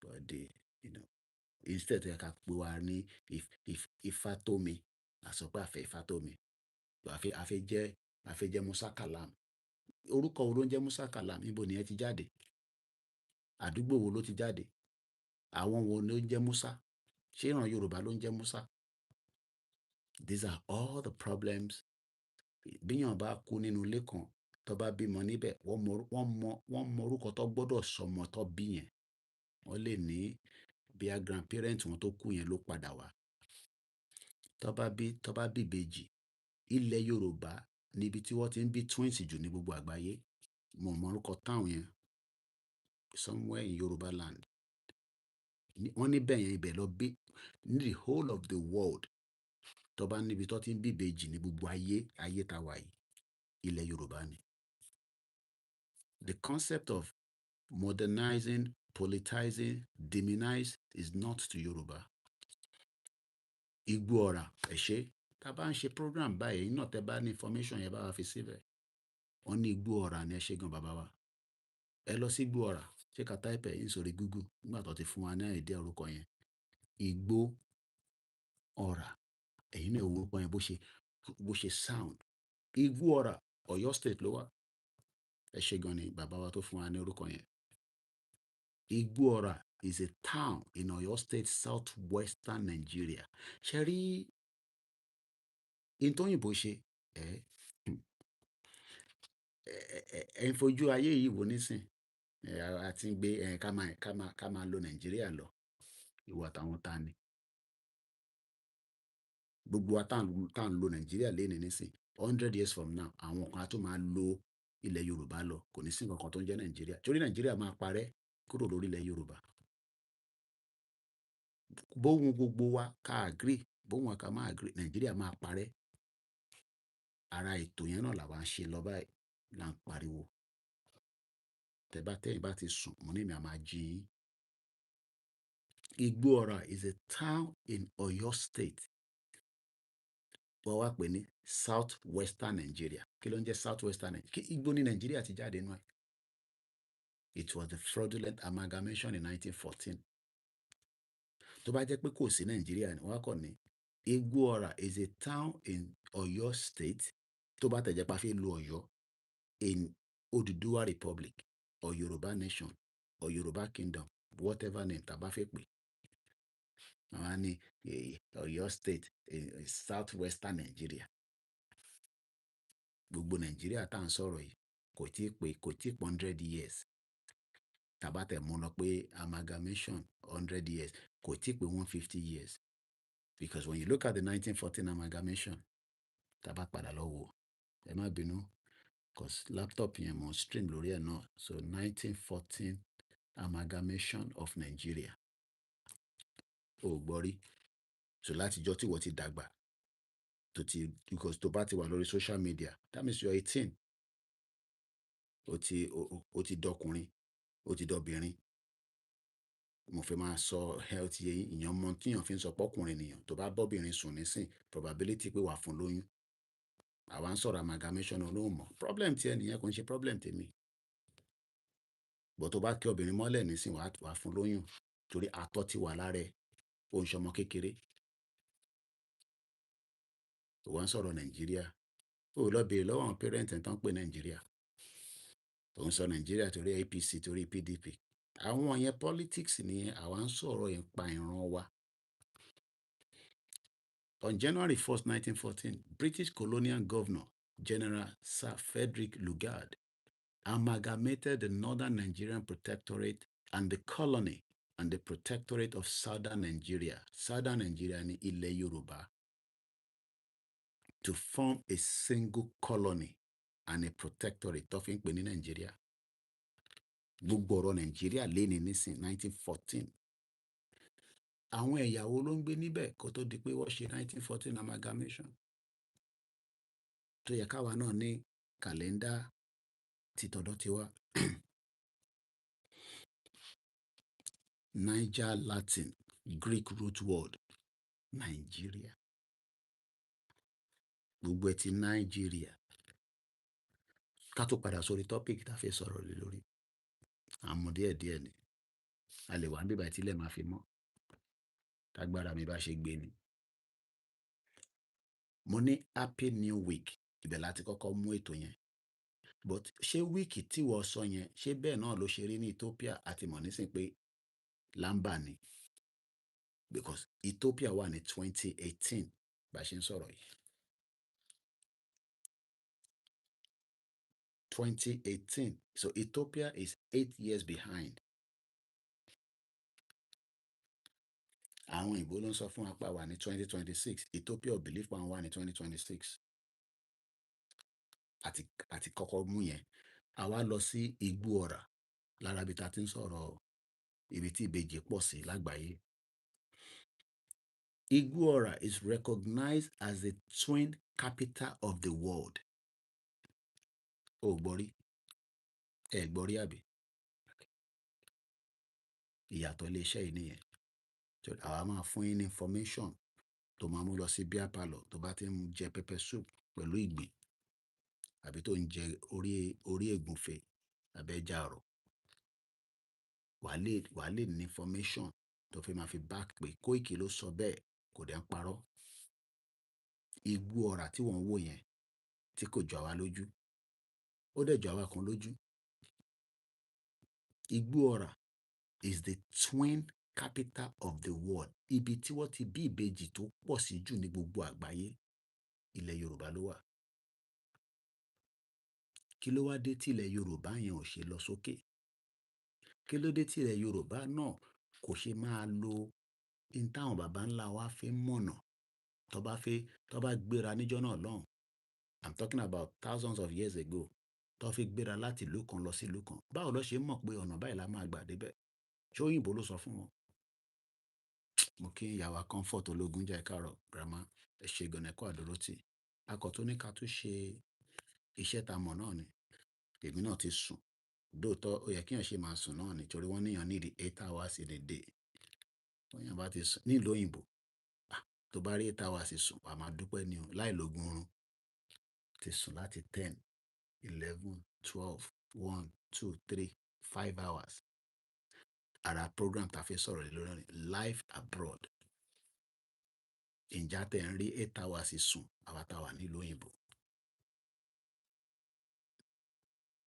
But instead tó yẹ ká pè wá ní Ifátómi, a sọ pé a fẹ́ Ifátómi. A fẹ́ jẹ́ Musa Kalam. Orúkọ wo ló ń jẹ́ Musa Kalam? Níbo ni ẹ ti jáde? Àdúgbò wo ló ti jáde? Àwọn wo ló ń jẹ́ Musa? Ṣé ìran Yorùbá ló ń jẹ́ Musa? These are all the problems. Bíyàn bá kú nínú ilé kan, tó bá bímọ níbẹ̀, wọ́n mọ orúkọ tó gbọ́dọ̀ sọmọ tó bí yẹn. Wọ́n lè ní bí a grandparent wọn tó kú yẹn ló padà wá. Tó bá bí ìbejì, ilẹ̀ Yorùbá níbi tí wọ́n ti ń bí twins jù ní gbogbo àgbáyé. Mo mọ orúkọ town yẹn. Somewhere in Yoruba land. Wọ́n níbẹ̀ yẹn ibẹ̀ lọ bí ní the whole of the world. Tó bá níbi tó ti ń bí ìbejì ní gbogbo ayé tá wà yìí, ilẹ̀ Yorùbá ni. The concept of modernizing, politicizing, demonize is not to Yoruba. Igbó ọ̀rà ẹ ṣé. Tá bá ń ṣe program báyìí, náà tẹ́ bá ní information yẹn bá wa fi síbẹ̀. Wọ́n ní Igbó ọ̀rà ni ẹ ṣé gan bàbá wa. Ẹ lọ sí Igbó ọ̀rà, ṣé ká type ẹ̀ sórí Google nígbà tó ti fún wa ní ìdí orúkọ yẹn. Igbó ọ̀rà. Ẹ̀yin náà wo orúkọ yẹn bó ṣe sound. Igbó ọ̀rà, Ọ̀yọ́ state ló wà. Ẹ ṣé gan ni bàbá wa tó fún wa ní orúkọ yẹn. Igbó ọ̀rà is a town in Ọ̀yọ́ state, southwestern Nigeria. Ṣé rí in tóyìnbó ṣe? Ẹ ń fojú ayé yìí wò nísìn. A ti ń gbé ká máa lo Nàìjíríà lọ. Ìwà táwọn ta ni. Gbogbo wa tá ń lo Nàìjíríà lénìí nísìn. 100 years from now, àwọn kan á tún máa lo ilẹ̀ Yorùbá lọ. Kò ní sí nǹkan kan tó ń jẹ́ Nàìjíríà. Torí Nàìjíríà máa parẹ́ kúrò lórí ilẹ̀ Yorùbá. Bóhun gbogbo wa ká agree, bóhun wa ká má agree, Nàìjíríà máa parẹ́. Ara ètò yẹn náà làwa ń ṣe lọ báyìí là ń pariwo. Tẹ́yìn bá ti sùn, mo ní mi a máa jí yín. Igbó ọ̀rà is a town in Ọ̀yọ́ state. Wọ́n wá pè ní southwestern Nigeria. Kí ló ń jẹ́ southwestern Nigeria? Igbó ní Nàìjíríà ti jáde nú ẹ̀. It was the fraudulent amalgamation in 1914. Tó bá jẹ́ pé kò sí Nàìjíríà ni wọ́n á kọ́ ní Igbó ọ̀rà is a town in Ọ̀yọ́ state. Tó bá tẹ̀jẹ́ pa fi lu Ọ̀yọ́ in Oduduwa Republic or Yoruba nation or Yoruba kingdom. whatever name tá a bá fẹ́ pè. Àwọn á ní Ọ̀yọ́ state, south western Nigeria. Gbogbo Nàìjíríà tá à ń sọ̀rọ̀ yìí kò tí pé 100 years. Tá a bá tẹ̀ mú lọ pé amalgamation 100 years, kò tí pé 150 years. Because when you look at the 1914 amalgamation, tá a bá padà lọ wò, ẹ má bínú, because laptop yẹn mo stream lórí ẹ̀ náà. So 1914 amalgamation of Nigeria. O gbọ́ rí. So látijọ́ tí wọ́n ti dàgbà, because tó bá ti wà lórí social media, that means you're 18. O ti dọkùnrin, o ti dọbìnrin. Mo fẹ́ máa sọ health yẹn, ìyẹn mọ tí èèyàn fi ń sọ pọ́kùnrin nìyàn. Tó bá bọ́bìnrin sùn nísìn, probability pé wà fún lóyún. Àwa ń sọ̀rọ̀ amalgamation olóhùn mọ̀. Problem tí ẹ nìyẹn kò ń ṣe problem tèmi. But tó bá kí obìnrin mọ́lẹ̀ nísìn, wà fún lóyún. Torí àtọ̀ ti wà lára ẹ̀, ó ń ṣọmọ kékeré. Ó wá ń sọ̀rọ̀ Nàìjíríà. Ó lọ bèèrè lọ́wọ́ àwọn parent ẹ̀ tán pé Nàìjíríà. Ó ń sọ Nàìjíríà torí APC, torí PDP. Àwọn yẹn politics ni àwa ń sọ̀rọ̀ yẹn pa ìran wa. On January 1st, 1914, British colonial governor General Sir Frederick Lugard amalgamated the Northern Nigerian Protectorate and the colony and the Protectorate of Southern Nigeria. Southern Nigeria ní ilẹ̀ Yorùbá, to form a single colony and a protectorate tó fi ń pè ní Nigeria. Gbogbo ọ̀rọ̀ Nigeria léni nísìn 1914. Àwọn ẹ̀yà wo ló ń gbé níbẹ̀ kó tó di pé wọ́n ṣe 1914 amalgamation? Tó yẹ káwa náà ní kàlẹ́ndà títọ̀dọ̀ tiwa. Niger Latin, Greek root word, Nigeria. Gbogbo ẹ̀ ti Nigeria. Ká tó padà sórí topic tá a fẹ́ sọ̀rọ̀ lé lórí. Àmọ́ díẹ̀díẹ̀ ni. A lè wà níbẹ̀ tí ilẹ̀ máa fi mọ́. Tágbára mi bá ṣe gbé ni. Mo ní happy new week. Ibẹ̀ láti kọ́kọ́ mú ètò yẹn. But ṣé wíìkì tí wọ́n sọ yẹn, ṣé bẹ́ẹ̀ náà ló ṣe rí ní Ethiopia àti mọ̀ nísìn pé lámbà ni? Because Ethiopia wà ní 2018 bá ṣe ń sọ̀rọ̀ yìí. 2018. So Ethiopia is 8 years behind. Àwọn ìbò ló ń sọ fún apá wa ní 2026. Ethiopia ò believe pa wà ní 2026. Àti kọ́kọ́ mú yẹn. Àwa lọ sí Igbó Ọ̀rà lára ibi tá a ti ń sọ̀rọ̀ ibi tí ìbejì pọ̀ sí lágbàáyé. Igbó Ọ̀rà is recognized as the twin capital of the world. O gbọ́ rí? Ẹ gbọ́ rí àbí? Ìyàtọ̀ iléeṣẹ́ yìí nìyẹn. Àwa máa fún yín ní information tó máa mú lọ sí beer parlour tó bá ti ń jẹ pepper soup pẹ̀lú ìgbín, àbí tó ń jẹ orí ègúnfe àbẹ́jà àrọ̀. Wàá lè ní information tó fi máa fi back pé Koiki ló sọ bẹ́ẹ̀, kò dẹ̀ ń parọ́. Igbó Ọ̀rà tí wọ́n wò yẹn tí kò jọ àwa lójú, ó dẹ̀ jọ àwa kan lójú. Igbó Ọ̀rà is the twin capital of the world. Ibi tí wọ́n ti bí ìbejì tó pọ̀ sí jù ní gbogbo àgbáyé, ilẹ̀ Yorùbá ló wà. Kí ló wá dé tí ilẹ̀ Yorùbá yẹn ò ṣe lọ sókè? Kí ló dé tí ilẹ̀ Yorùbá náà kò ṣe máa lo in táwọn baba ńlá wa fi mọ̀nà tó bá gbéra níjọ́ náà lọ́hùn? I'm talking about thousands of years ago. Tó fi gbéra láti ìlú kan lọ sí ìlú kan. Báwo ló ṣe mọ̀ pé ọ̀nà báyìí la máa gbà débẹ̀? Ṣé òyìnbó ló sọ fún wọn? Mo kí ìyàwó Comfort ológun jẹ́ káàárọ̀ grandma, ẹ ṣe gan ẹ̀kọ́ àdúrótì. Akọ̀ tó ní ká tún ṣe iṣẹ́ ta mọ̀ náà ni. Èmi náà ti sùn. Lóòótọ́ ó yẹ kí èèyàn ṣe máa sùn náà nítorí wọ́n níyàn ní 8 hours in a day. Èèyàn bá ti sùn ní ìlú òyìnbó, tó bá rí 8 hours sùn, wàá máa dúpẹ́ ni o, láì lógun oorun. Ti sùn láti 10, 11, 12, 1, 2, 3, 5 hours. Ara program tá a fẹ́ sọ̀rọ̀ lórí life abroad. Ìjà tẹ̀ ń rí 8 hours sùn àwa tá wà nílùú òyìnbó.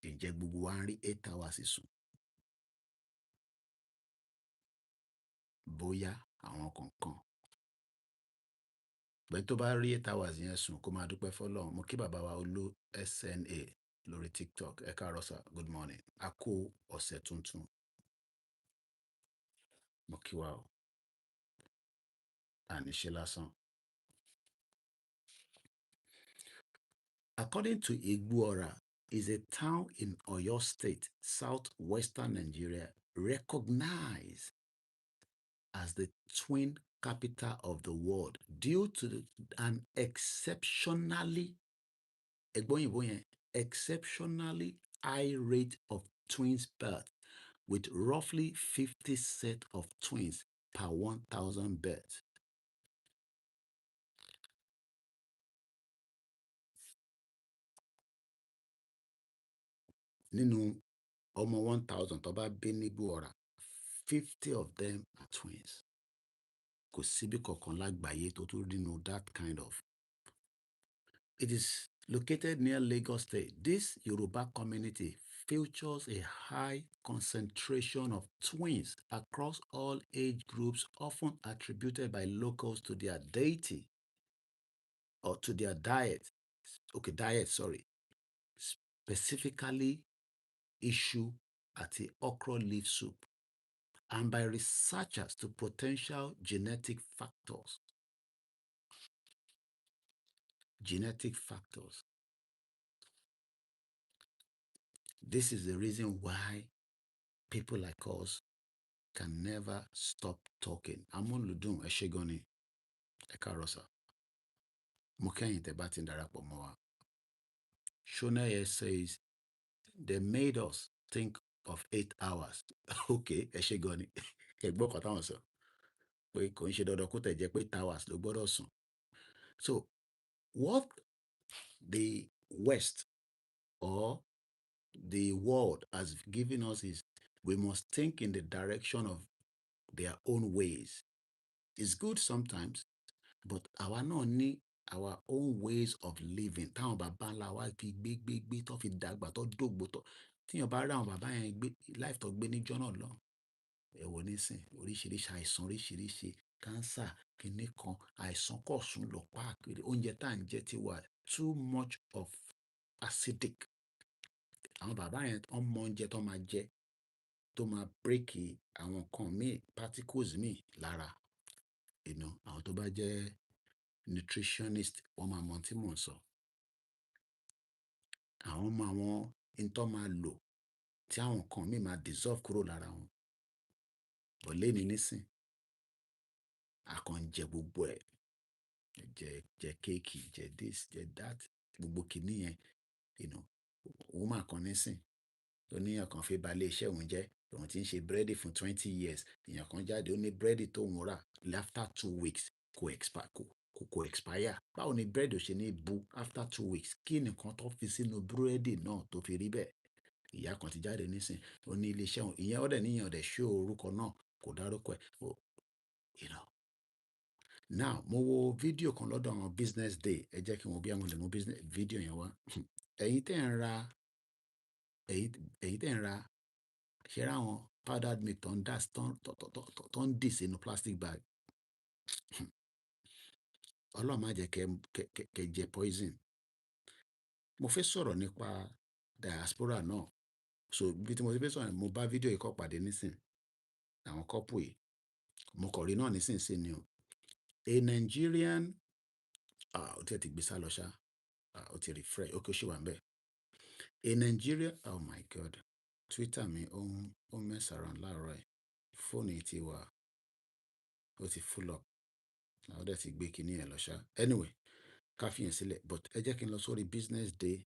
Ìjẹ́ gbogbo wa ń rí 8 hours sùn. bóyá àwọn kọ̀ọ̀kan. Bẹ́ẹ̀ tó bá rí 8 hours yẹn sùn kó máa dúpẹ́ fọlọ́run. Mo kí bàbá wa Olú SNA lórí TikTok. Ẹ káàárọ̀ sà, good morning. A kú ọ̀sẹ̀ tuntun. Mo kí wa o. Àníṣe lásán. According to Igbuora, is a town in Oyo State, southwestern Nigeria, recognized as the twin capital of the world due to an exceptionally high rate of twins birth, with roughly 50 sets of twins per 1,000 births. Nínú ọmọ 1,000 tó bá bí ní Igbuora, 50 of them are twins. Kò síbi kankan lágbàáyé tó tún nínú that kind of. It is located near Lagos State. This Yoruba community features a high concentration of twins across all age groups, often attributed by locals to their deity or to their diet. Specifically issue at the okra leaf soup, and by researchers to potential genetic factors. This is the reason why people like us can never stop talking. Amúlùdùn ẹ ṣé gan ni, ẹ káàárọ̀ sà. Mo kẹ́yìn tẹ́ bá ti ń darapọ̀ mọ́ wa. Shoneye says they made us think of 8 hours. Okay, ẹ ṣé gan ni. Ẹ gbọ́ kan táwọn sọ pé kò ń ṣe dandan kó tẹ̀ jẹ́ pé 8 hours ló gbọ́dọ̀ sùn. So what the West or the world has given us is we must think in the direction of their own ways. It's good sometimes, but àwa náà ní our own ways of living. Táwọn bàbá ńlá wa fi gbé tó fi dàgbà tó dògbò tó. Tíyàn bá rí àwọn bàbá yẹn gbé life tó gbé níjọ́ náà lọ. Ẹ wò nísìn oríṣiríṣi àìsàn oríṣiríṣi cancer kìíní kan àìsàn kọ̀ọ̀sùn lọ páàkiri oúnjẹ tá à ń jẹ ti wà too much of acidic. Àwọn bàbá yẹn wọ́n mọ oúnjẹ tó máa jẹ tó máa break àwọn nǹkan míì particles míì lára. Àwọn tó bá jẹ́ nutritionist wọ́n máa mọ tí mò ń sọ. Àwọn mọ àwọn ìtọ́ máa lò tí àwọn nǹkan míì máa dissolve kúrò lára wọn. Bọ̀ léni nísìn, a kàn ń jẹ gbogbo ẹ̀. Jẹ kéèkì, jẹ this, jẹ that, gbogbo kìíní yẹn, woman kan nísìn, ó ní èèyàn kan fẹ́ ba ilé iṣẹ́ òun jẹ́, òun ti ń ṣe búrẹ́dì fún 20 years. Èèyàn kan jáde ó ní búrẹ́dì tóun rà after 2 weeks kò expire. Báwo ni búrẹ́dì ò ṣe ní bu after 2 weeks? Kí nìkan tó fi sínú búrẹ́dì náà tó fi rí bẹ́ẹ̀? Ìyá kan ti jáde nísìn, ó ní ilé iṣẹ́ òun, ìyẹn ọ̀dẹ̀ níyàn ọ̀dẹ̀ ṣó orúkọ náà kò dárúkọ ẹ̀. Now, mo wo fídíò kan lọ́dọ̀ àwọn Business Day. Ẹ jẹ́ kí n wo bí àwọn lè mú fídíò yẹn wá. Ẹ̀yin tẹ́ ń ra ṣe ra àwọn powdered milk tó ń dì sínú plastic bag. Ọlọ́run má jẹ́ kẹ́ jẹ poison. Mo fẹ́ sọ̀rọ̀ nípa diaspora náà. So bí tí mo ti fẹ́ sọ̀rọ̀ mo bá fídíò yìí kọ́ pàdé nísìn. Àwọn couple yìí. Mo kọ̀ rí náà nísinsìnyí ni o. A Nigerian, ó ti ẹ̀ ti gbé sá lọ ṣá. Ó ti refresh, ó ṣì wà ń bẹ̀. A Nigerian, oh my God. Twitter mi ó mess around láàárọ̀ ẹ̀. Fóònù yìí ti wà, ó ti full up. Ó dẹ̀ ti gbé kíní ẹ̀ lọ ṣá. Anyway, ká fi yẹn sílẹ̀. But ẹ jẹ́ kí n lọ sórí Business Day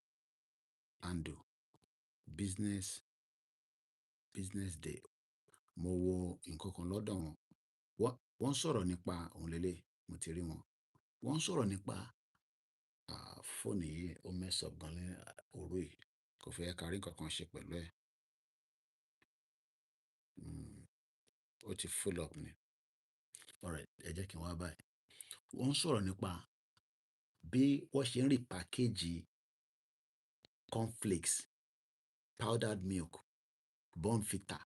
handle. Business Day. Mo wo nǹkan kan lọ́dọ̀ wọn. Wọ́n sọ̀rọ̀ nípa òun lélẹ̀, mo ti rí wọn. Wọ́n sọ̀rọ̀ nípa fóònù yìí ó mess up gan ní òru yìí. Kò fẹ́ ká rí nǹkan kan ṣe pẹ̀lú ẹ̀. Ó ti full up ni. Alright, ẹ jẹ́ kí n wá báyìí. Wọ́n sọ̀rọ̀ nípa bí wọ́n ṣe ń rí package cornflakes, powdered milk, Bonfita.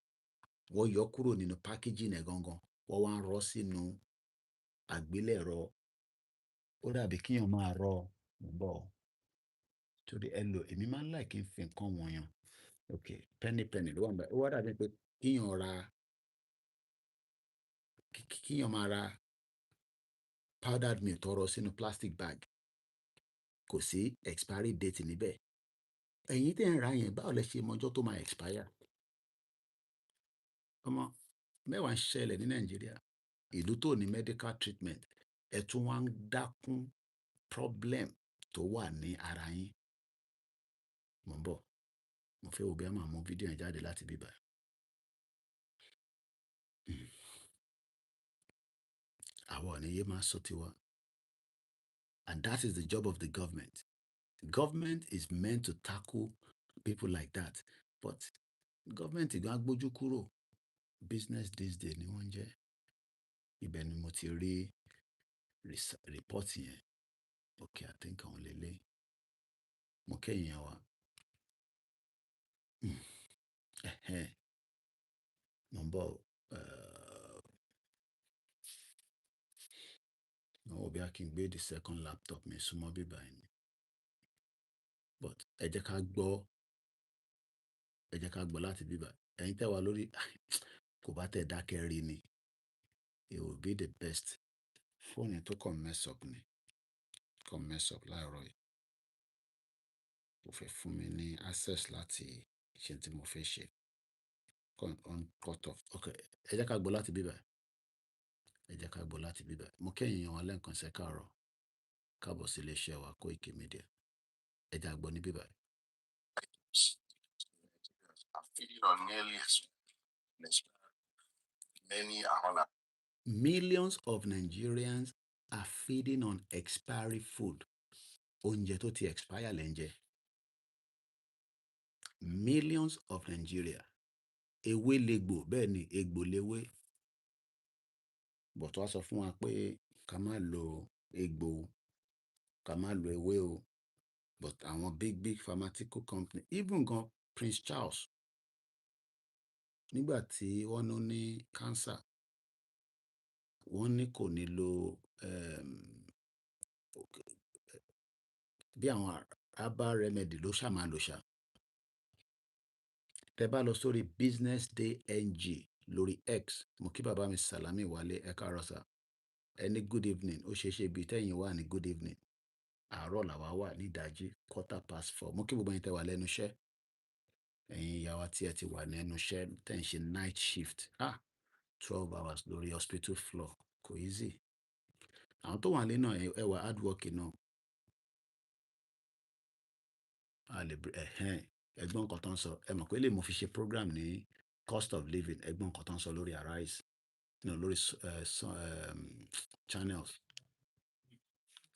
Wọ́n yọ kúrò nínú packaging ẹ̀ gangan. wọ́n wá ń rọ́ sínú àgbélẹ̀rọ. Ó dàbí kíyàn máa rọ bọ̀. Torí ẹ lò, èmi máa ń like kí n fi nǹkan wọ̀nyàn. Ok, penny ló wà níbẹ̀. Ó wá dàbí pé kíyàn ra kíyàn máa ra powdered milk tó rọ sínú plastic bag. Kò sí expiry date níbẹ̀. Ẹ̀yin tẹ́ ń ra yẹn, báwo lẹ ṣe mọjọ́ tó máa expire? Ọmọ mẹ́wàá ń ṣẹlẹ̀ ní Nàìjíríà. Ìlú tó ní medical treatment, ẹ tún wá ń dákún problem tó wà ní ara yín. Mo ń bọ̀. Mo fẹ́ wo bí a máa mú fídíò yẹn jáde láti bíbá. Àwa ò ní yé máa sọ tiwa. And that is the job of the government. Government is meant to tackle people like that. But government gan agbójú kúrò. Business these days ni wọ́n jẹ́. Ibẹ̀ ni mo ti rí report yẹn. Okay, I think àwọn lélẹ̀. Mo kẹ́yìn wa. Mo ń bọ̀. Mo wò bí a kì í gbé the second laptop mi súnmọ́ bíbá yẹn. But ẹ jẹ́ ká gbọ́ láti bíbá. Ẹ̀yin tẹ́ wà lórí kò bá tẹ̀ dákẹ́ rí ni. It will be the best. Fóònù tó kàn mess up ni. Kàn mess up láàárọ̀ yìí. Kò fẹ́ fún mi ní access láti ṣe tí mo fẹ́ ṣe. On cut off. Okay, ẹ jẹ́ ká gbọ́ láti bíbá. Ẹ jẹ́ ká gbọ́ láti bíbá. Mo kẹ́yìn wa lẹ́ǹkan ṣe káàárọ̀. Káàbọ̀ sí iléeṣẹ́ wa Koikimedia. Ẹ jẹ́ àgbọ̀ ní bíbá. Are feeding on nearly millions of Nigerians are feeding on expiry food. Oúnjẹ tó ti expire lẹ́ ń jẹ. Millions of Nigeria. Ewé legbò, bẹ́ẹ̀ ni egbò lewé. But wá sọ fún wa pé ká má lo egbò, ká má lo ewé o. But àwọn big pharmaceutical company, even gan Prince Charles, nígbà tí wọ́n ní cancer, wọ́n ní kò ní lo bí àwọn herbal remedy ló ṣà máa lò ṣá. Tẹ́ bá lọ sórí Business Day NG lórí X, mo kí bàbá mi Salami Wálé, ẹ káàárọ̀ sà. Ẹni good evening, ó ṣeé ṣe ibi tẹ́yìn wà ní good evening. Àárọ̀ làwa wà ní ìdájí 4:15. Mo kí gbogbo ẹ̀yin tẹ́ wà lẹ́nu iṣẹ́. Ẹ̀yin ìyá wa tí ẹ ti wà lẹ́nu iṣẹ́ tẹ́ ń ṣe night shift. 12 hours lórí hospital floor. Kò easy. Àwọn tó wà nílé náà ẹ wà hard working náà. Ẹgbọ́n nǹkan tó ń sọ. Ẹ mọ̀ pé lè mo fi ṣe program ní cost of living. Ẹgbọ́n nǹkan tó ń sọ lórí Arise. Lórí channels.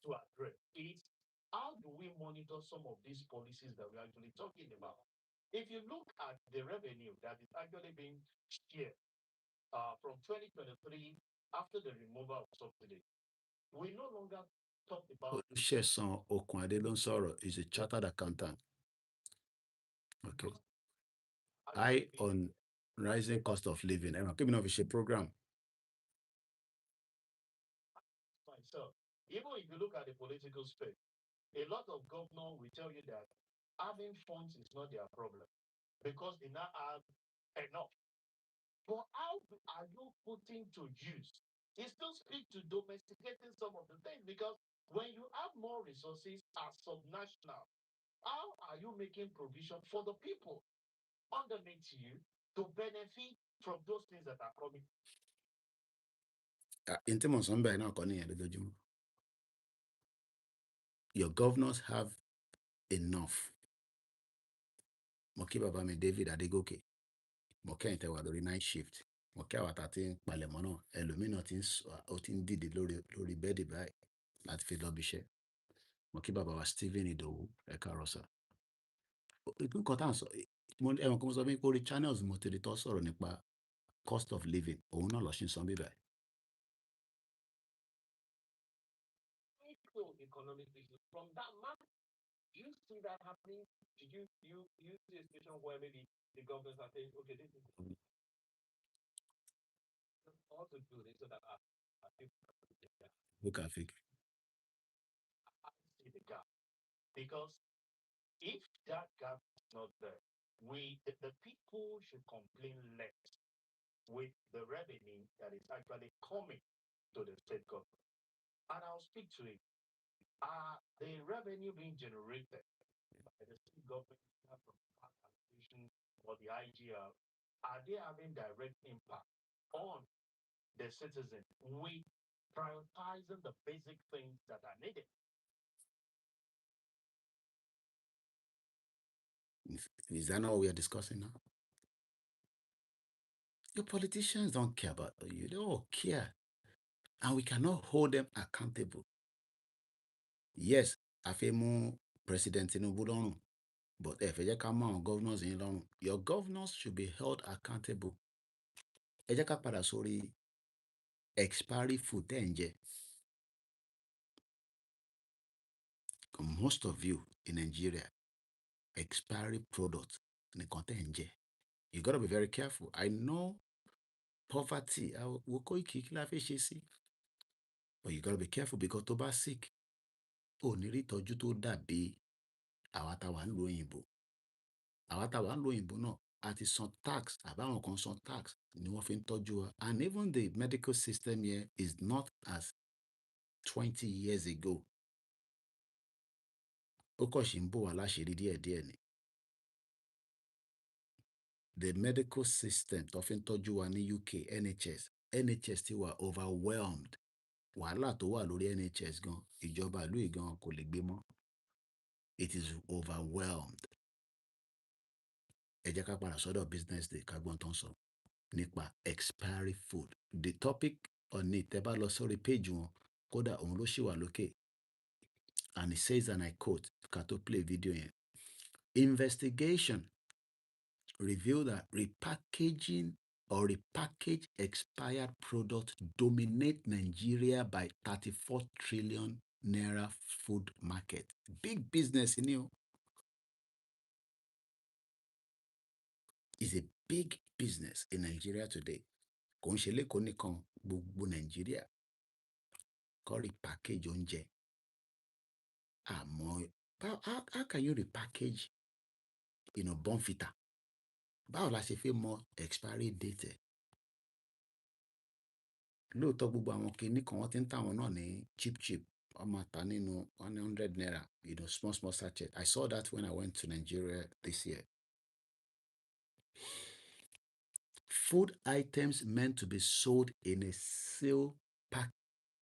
To address is how do we monitor some of these policies that we're actually talking about? If you look at the revenue that is actually being shared from 2023 after the removal of subsidy, we no longer talk about. Olùṣẹ̀san Okunade ló ń sọ̀rọ̀ is a chartered accountant. Okay. High on rising cost of living. Ẹ mọ̀ kí mi náà fi ṣe program. Myself, even if you look at the political space, a lot of governors will tell you that having funds is not their problem because they now have enough. But how are you putting to use? It still speaks to domesticating some of the things because when you have more resources as subnational, how are you making provision for the people underneath you to benefit from those things that are coming? In terms of somebody now calling it, your governors have enough. Mo kí bàbá mi David Adegoke. Mo kẹ́yìn tẹ́ wà lórí night shift. Mo kí àwọn àtàtí ń palẹ̀mọ́ náà. Ẹlòmíràn ti ń dìde lórí bẹ́ẹ̀dì báyìí láti fi lọ bí iṣẹ́. Mo kí bàbá wa Stephen Idowu, ẹ káàárọ̀ sà. Nǹkan tá à ń sọ, ẹ̀wọ̀n kan mo sọ fún yín pé orí channels mo ti rí tó sọ̀rọ̀ nípa cost of living. Òun náà lọ sí san bíbá. Economic issues from that man. Do you see that happening? Did you see a situation where maybe the governments are saying, okay, this is also do this so that I think Who can fix? I see the gap because if that gap is not there, the people should complain less with the revenue that is actually coming to the state government. And I'll speak to it. The revenue being generated by the state government from tax allocation or the IGR, are they having direct impact on the citizen? We prioritizing the basic things that are needed. Is that not what we are discussing now? Your politicians don't care about you. They don't care. And we cannot hold them accountable. Yes, a fẹ́ mú President Tinubu lọ́rùn, but ẹ fẹ́ jẹ́ ká mú àwọn governors yín lọ́rùn. Your governors should be held accountable. Ẹ jẹ́ ká padà sórí expiry food tẹ́ ń jẹ. Most of you in Nigeria, expiry product nìkan tẹ́ ń jẹ. You gotta be very careful. I know poverty, wo Koiki kí la fẹ́ ṣe sí? But you gotta be careful because tó bá sick, ò ní rí ìtọ́jú tó dàbí àwa tá wà nílùú òyìnbó. Àwa tá wà nílùú òyìnbó náà àti san tax, àbáwọn kan san tax ni wọ́n fi ń tọ́jú wa. And even the medical system here is not as 20 years ago. Ó kàn ṣì ń bò wá láṣìírí díẹ̀díẹ̀ ni. The medical system tó fi ń tọ́jú wa ní UK, NHS ti wà overwhelmed. Wàhálà tó wà lórí NHS gan, ìjọba ìlú yìí gan kò lè gbé mọ́. It is overwhelmed. Ẹ jẹ́ ká padà sọ́dọ̀ business day ká gbọ́n tán sọ nípa expiry food. The topic on it, tẹ́ bá lọ sórí page wọn, kódà òun ló ṣì wà lókè. And it says, and I quote, ká tó play video yẹn. Investigation revealed that repackaging or repackaged expired products dominate Nigeria by 34 trillion naira food market. Big business in you. Is a big business in Nigeria today. Kò ń ṣe lẹ́kọ̀ọ́ nìkan, gbogbo Nigeria kọ́ repackage oúnjẹ. Àmọ́, how can you repackage, Bonfita? Báwo la ṣe fẹ́ mọ expiry date ẹ̀? Lóòótọ́ gbogbo àwọn kinní kan wọ́n ti ń tà wọ́n náà ní cheap. Wọ́n máa tà nínú 100 naira, small sachet. I saw that when I went to Nigeria this year. Food items meant to be sold in a seal pack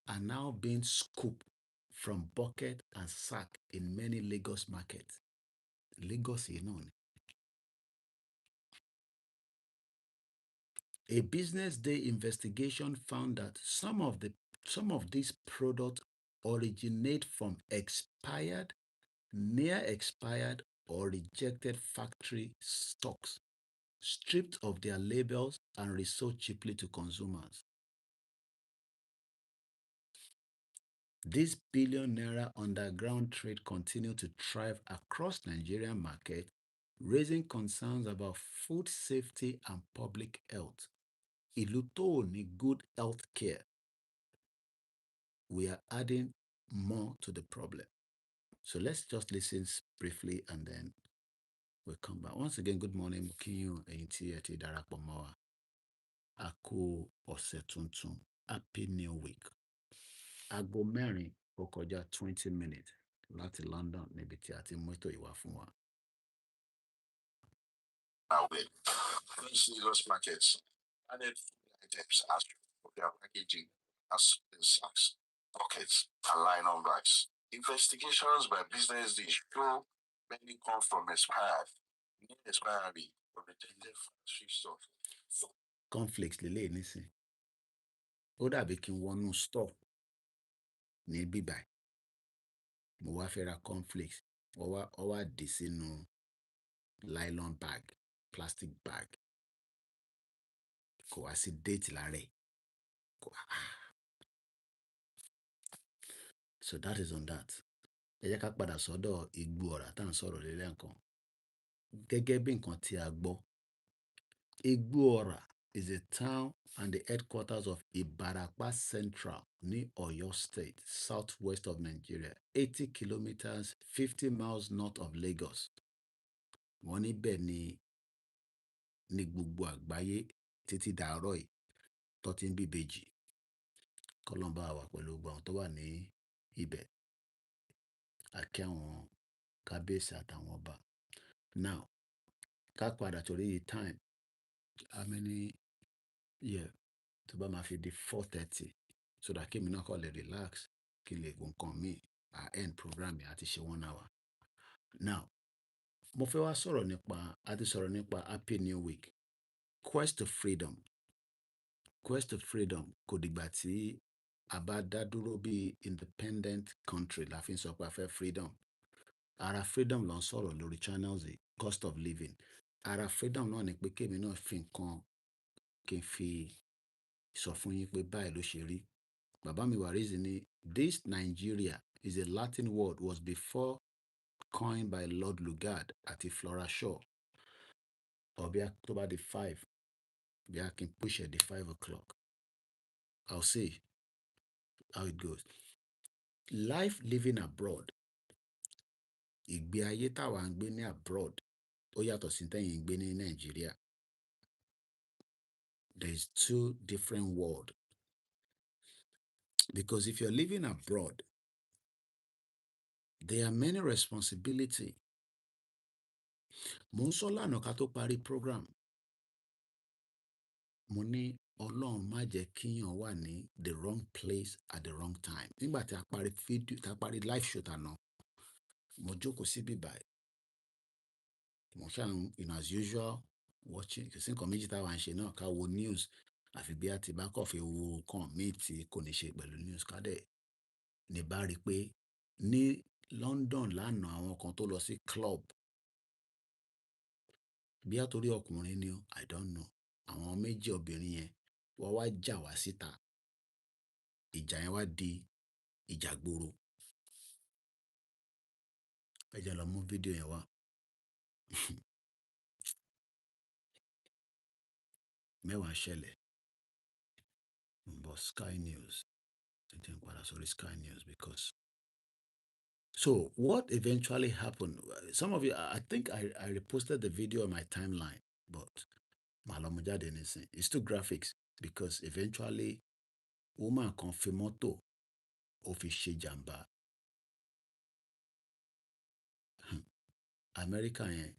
are now being scooped from bucket and sack in many Lagos markets. Lagos, A business day investigation found that some of these products originate from expired, near expired, or rejected factory stocks, stripped of their labels and resold cheaply to consumers. This billion naira underground trade continued to thrive across Nigerian market, raising concerns about food safety and public health. Ìlú tó ní good health care, we are adding more to the problem. So let's just listen briefly and then we'll come back. Once again, good morning. Mo kí yín ẹ̀yin tí ẹ ti darapọ̀ mọ́ wa. A kú ọ̀sẹ̀ tuntun. Happy New Week. Aago mẹ́rin ó kọjá 20 minutes láti London níbi tí a ti mú ètò ìwà fún wa. With these Lagos markets, added food items as for their packaging as in sacks, buckets, and nylon bags. Investigations by business they show many come from expired, near expiry, or rejected factory stuff. Conflicts lélẹ́yìí nísìn. Ó dàbí kí n wọnú store ní bíbáyìí. Mo wá fẹ́ ra cornflakes. Ó wá dì sínú nylon bag, plastic bag. Kò wá sí date lára ẹ̀. So that is on that. Ẹ jẹ́ ká padà sọ́dọ̀ igbó ọ̀rá tá à ń sọ̀rọ̀ lélẹ̀ nǹkan. Gẹ́gẹ́ bí nǹkan tí a gbọ́, igbó ọ̀rá is a town and the headquarters of Ibarapa Central ní Oyo State, southwest of Nigeria, 80 kilometers, 50 miles north of Lagos. Wọ́n níbẹ̀ ní gbogbo àgbáyé títí dàárọ̀ yìí tó ti ń bíbejì. Kọ́lọ́mbà wà pẹ̀lú gbogbo àwọn tó wà ní ibẹ̀. Àkí àwọn kábíyèsí àtàwọn ọba. Now, ká padà torí time. How many year tó bá máa fi di 4:30 so that kémi náà kọ́ lè relax kí n lè wo nǹkan míì. End program yẹn àti ṣe 1 hour. Now, mo fẹ́ wá sọ̀rọ̀ nípa, a ti sọ̀rọ̀ nípa Happy New Week. Quest to freedom. Quest to freedom kò dìgbà tí a bá dá dúró bí independent country la fi ń sọ pé a fẹ́ freedom. Ara freedom ló ń sọ̀rọ̀ lórí channels yìí, cost of living. Ara freedom náà ni pé kémi náà fi nǹkan kí n fi sọ fún yín pé báyìí ló ṣe rí. Bàbá mi Wàrísì ní this Nigeria is a Latin word was before coined by Lord Lugard àti Flora Shaw. Ọ̀bí tó bá di 5 bí a kì í push it di 5 o'clock. I'll see how it goes. Life living abroad. Ìgbé ayé táwa ń gbé ní abroad ó yàtọ̀ sí tẹ́yìn ń gbé ní Nàìjíríà. There is two different world. Because if you're living abroad, there are many responsibility. Mo ń sọ lánàá ká tó parí program. Mo ní Ọlọ́run má jẹ́ kíyàn wà ní the wrong place at the wrong time. Nígbà tí a parí video, tí a parí live show tàná, mo jókòó síbí báyìí. Mo ṣáà ń, as usual, watching. Kò sí nǹkan méjì táwa ń ṣe náà ká wo news. Àfi bí a ti bá kọ̀ fi wo nǹkan míì tí kò ní ṣe pẹ̀lú news ká dẹ̀. Ní bá rí pé ní London lánàá àwọn kan tó lọ sí club. Bí a torí ọkùnrin ni o, I don't know. Àwọn méjì obìnrin yẹn wọ́n wá jà wá síta. Ìjà yẹn wá di ìjà gboro. Ẹ jẹ́ lọ mú fídíò yẹn wá. Mẹ́wàá ṣẹlẹ̀. But Sky News. Ẹ jẹ́ n padà sórí Sky News because. So what eventually happened? Some of you, I think I reposted the video on my timeline, but màlọ́mú jáde nísìn. It's too graphics because eventually woman kan fi mọ́tò ó fi ṣe jàmbá. America yẹn,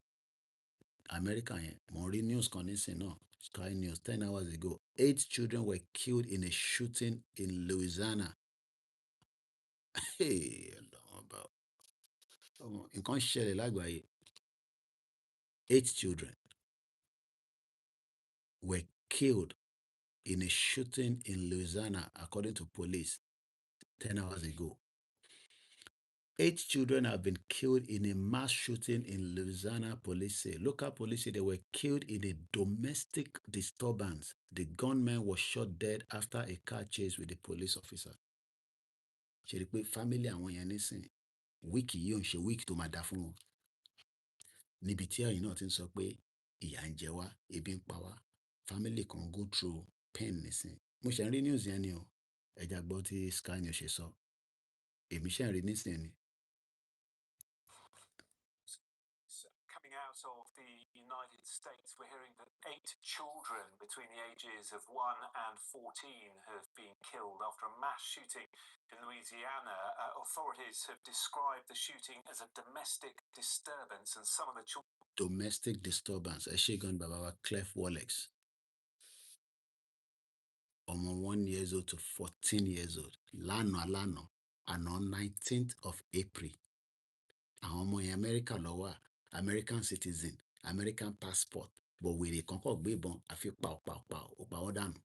mo rí news kan nísìn náà, Sky News, 10 hours ago. 8 children were killed in a shooting in Louisiana. Hey, nǹkan ṣẹlẹ̀ lágbàáyé. 8 children were killed in a shooting in Louisiana, according to police, 10 hours ago. 8 children have been killed in a mass shooting in Louisiana, police say. Local police say they were killed in a domestic disturbance. The gunman was shot dead after a car chase with a police officer. Ṣé rí pé family àwọn yẹn nísìn wíìkì yìí ò ń ṣe wíìkì tó máa dá fún wọn. Níbi tí ẹ̀yin náà ti ń sọ pé ìyà ń jẹ wá, ebi ń pa wá. Family kan go through pain nísìn. Mo ṣe ń rí news yẹn ni o. Ẹja gbọ́ tí Sky News ṣe sọ. Èmi ṣe ń rí nísìn ni. Coming out of the United States, we're hearing that 8 children between the ages of 1 and 14 have been killed after a mass shooting in Louisiana. Authorities have described the shooting as a domestic disturbance, and some of the children. Domestic disturbance. Ẹ ṣé gan bàbá wa Clef Wolex. Ọmọ 1 years old to 14 years old. Lánàá, àná 19th of April. Àwọn ọmọ yẹn America ló wà, American citizen, American passport. But wèrè kan kọ̀ gbé ìbọn àfi pa ó pa wọ́n dànù.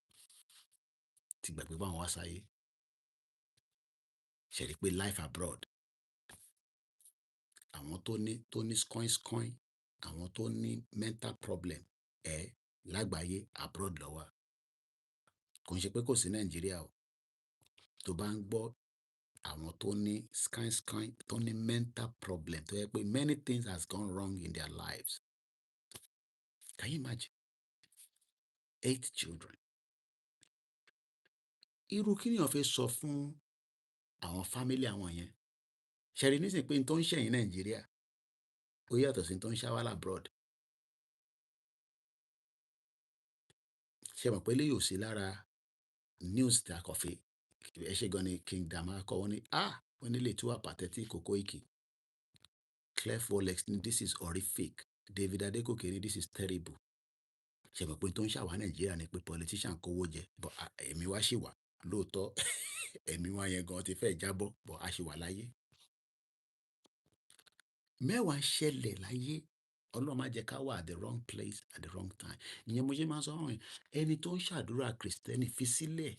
Ti gbàgbé bá wọn wá sáyé. Ṣé rí pé life abroad. Àwọn tó ní skoin, àwọn tó ní mental problem lágbàáyé abroad ló wà. Kò ń ṣe pé kò sí Nàìjíríà o. Tó bá ń gbọ́ àwọn tó ní skoin, tó ní mental problem, tó yẹ pé many things has gone wrong in their lives. Can you imagine? 8 children. Irú kí nìyàn fẹ́ sọ fún àwọn fámílì àwọn yẹn? Ṣẹ̀rí nísìnyí pé n tó ń ṣẹ̀yìn Nàìjíríà ó yàtọ̀ sí n tó ń ṣáwá abroad. Ṣé mọ̀ pé eléyìí ò sí lára news tí a kàn fi ẹ ṣe gan ni King Dama kọ wọ́n ní wọ́n nílé tí wà pathetic Koiki. Clef Wolex ní this is horrific. David Adegoke ní this is terrible. Ṣé mọ̀ pé n tó ń ṣàwá Nàìjíríà ni pé politician kówó jẹ but ẹ̀mí wa ṣì wà lóòótọ́ ẹ̀mí wa yẹn gan ti fẹ́ jábọ́ but a ṣì wà láyé. Mẹ́wàá ń ṣẹlẹ̀ láyé Ọlọ́run má jẹ́ ká wà at the wrong place at the wrong time. Ìyẹn mo ṣe máa ń sọ fún yín ẹni tó ń ṣàdúrà Kristẹni fi sílẹ̀,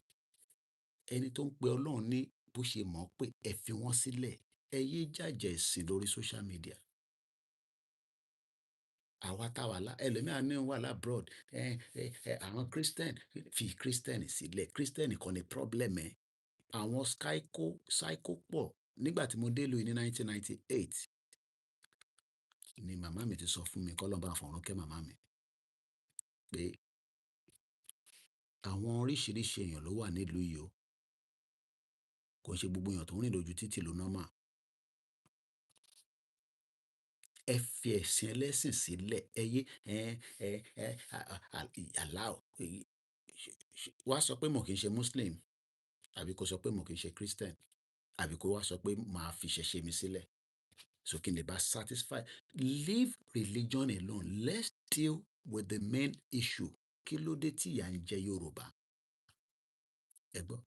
ẹni tó ń pe Ọlọ́run ní bó ṣe mọ̀ pé ẹ fi wọ́n sílẹ̀, ẹ yé jàjẹ́ ẹ̀sìn lórí social media. Àwa tá wà ẹlòmíà ní wà labroad àwọn Christian fi Christian sílẹ̀, Christian kọ́ ni problem ẹ̀. Àwọn psycho pọ̀. Nígbà tí mo dé ìlú yìí ní 1998 ni màmá mi ti sọ fún mi kọ́ lọ́n bá fọ̀run kẹ́ màmá mi pé àwọn oríṣiríṣi èèyàn ló wà nílùú yìí o. Kò ń ṣe gbogbo èèyàn tó ń rìn lójú títì ló normal. Ẹ fi ẹ̀sìn ẹlẹ́sìn sílẹ̀, ẹ yé allow wá sọ pé mo kì í ṣe Muslim àbí kó sọ pé mo kì í ṣe Christian àbí kó wá sọ pé màá fi ṣẹ̀ṣẹ̀ mi sílẹ̀ so kí n lè bá satisfy. Leave religion alone. Let's deal with the main issue. Kí ló dé tí ìyà ń jẹ Yorùbá? Ẹ gbọ́,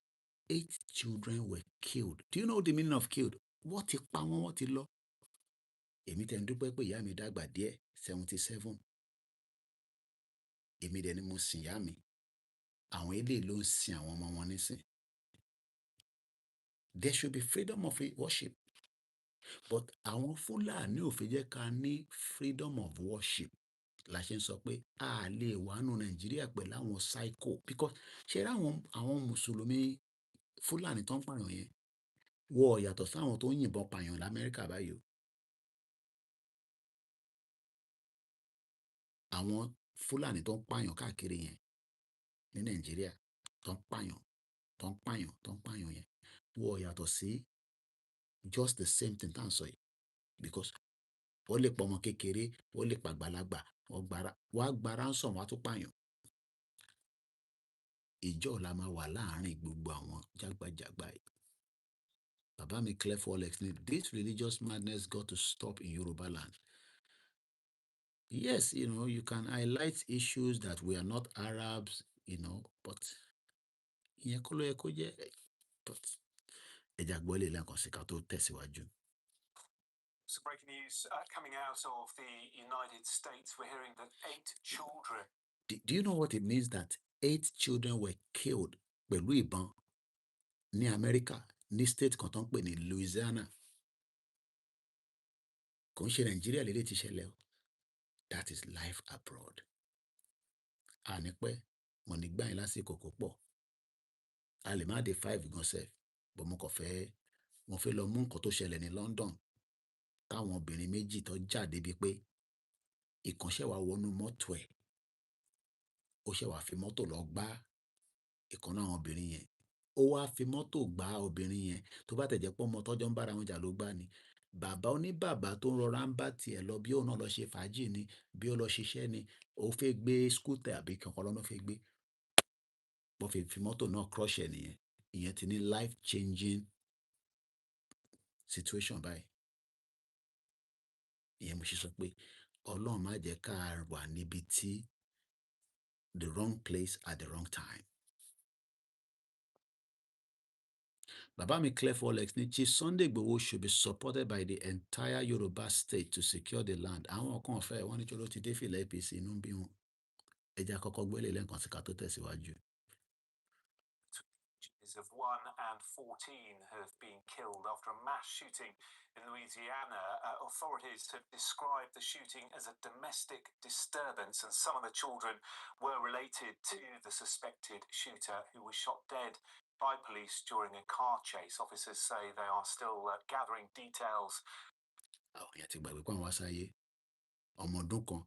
8 children were killed. Do you know the meaning of killed? Wọ́n ti pa wọ́n, wọ́n ti lọ. Èmi tẹ̀ ń dúpẹ́ pé ìyá mi dàgbà díẹ̀ 77. Èmi dẹ̀ ni mo sin ìyá mi. Àwọn eléyìí ló ń sin àwọn ọmọ wọn nísìn. There should be freedom of worship. But àwọn Fúlàní ò fi jẹ́ ká ní freedom of worship. La ṣe ń sọ pé a lè wà nù Nàìjíríà pẹ̀lú àwọn psycho because ṣe rí àwọn Mùsùlùmí Fúlàní tó ń pààyàn yẹn wọ́n yàtọ̀ sáwọn tó ń yìnbọn pààyàn l'Amẹ́ríkà báyìí o. Àwọn Fúlàní tó ń pààyàn káàkiri yẹn ní Nàìjíríà tó ń pààyàn yẹn wọ́n yàtọ̀ sí just the same thing tá à ń sọ yìí because wọ́n lè pa ọmọ kékeré wọ́n lè pa àgbàlagbà wọ́n á gba ransom wọ́n á tún pààyàn. Ìjọ la máa wà láàárín gbogbo àwọn jágbajàgba yìí. Bàbá mi Clef Wolex ní this religious madness got to stop in Yoruba land. Yes, you can highlight issues that we are not Arabs, but ìyẹn kọ́ ló yẹ kó jẹ́ but ẹja gbọ́ lè lẹ́ẹ̀kan sí ká tó tẹ̀síwájú. Some breaking news coming out of the United States. We're hearing that 8 children. Do you know what it means that 8 children were killed pẹ̀lú ìbọn ní Amẹ́ríkà ní state kan tó ń pè ní Louisiana? Kò ń ṣe Nàìjíríà lélẹ̀ ti ṣẹlẹ̀ o. That is life abroad. Àní pẹ́ wọ́n ní gbà yín lásìkò kò pọ̀. A lè má dé 5 gan sef but mo fẹ́ lọ mú nǹkan tó ṣẹlẹ̀ ní London táwọn obìnrin méjì tó jáde bíi pé ìkànṣẹ́ wa wọnú mọ́tò ẹ̀ ó ṣe wá fi mọ́tò lọ gbá ìkan náà àwọn obìnrin yẹn ó wá fi mọ́tò gbá obìnrin yẹn tó bá tẹ̀ jẹ́ pé ọmọ tọ́jọ́ ń bára wọn jà ló gbá ni bàbá oníbàbá tó ń rọra ń bá tiẹ̀ lọ bí òun náà lọ ṣe fàájì ni bí ó lọ ṣiṣẹ́ ni ó fẹ́ gbé scooter àbí kankan lọ́nà fẹ́ gbé wọ́n fi mọ́tò náà crush ẹ̀ nìyẹn ìyẹn ti ní life changing situation báyìí. Ìyẹn mo ṣe sọ pé Ọlọ́run má jẹ́ ká wà níbi tí the wrong place at the wrong time. Bàbá mi Clef Wolex ní Chief Sunday Igboho should be supported by the entire Yoruba state to secure the land. Àwọn kan fẹ́ wọ́n ní tí ó ti dé fìlà APC inú bí wọn. Ẹ jẹ́ àkọ́kọ́ gbélé lẹ́ẹ̀kan sí ká tó tẹ̀síwájú. Of 1 and 14 have been killed after a mass shooting in Louisiana. Authorities have described the shooting as a domestic disturbance, and some of the children were related to the suspected shooter who was shot dead by police during a car chase. Officers say they are still gathering details. Ìyá ti gbàgbé pé àwọn aṣáyé ọmọ ọdún kan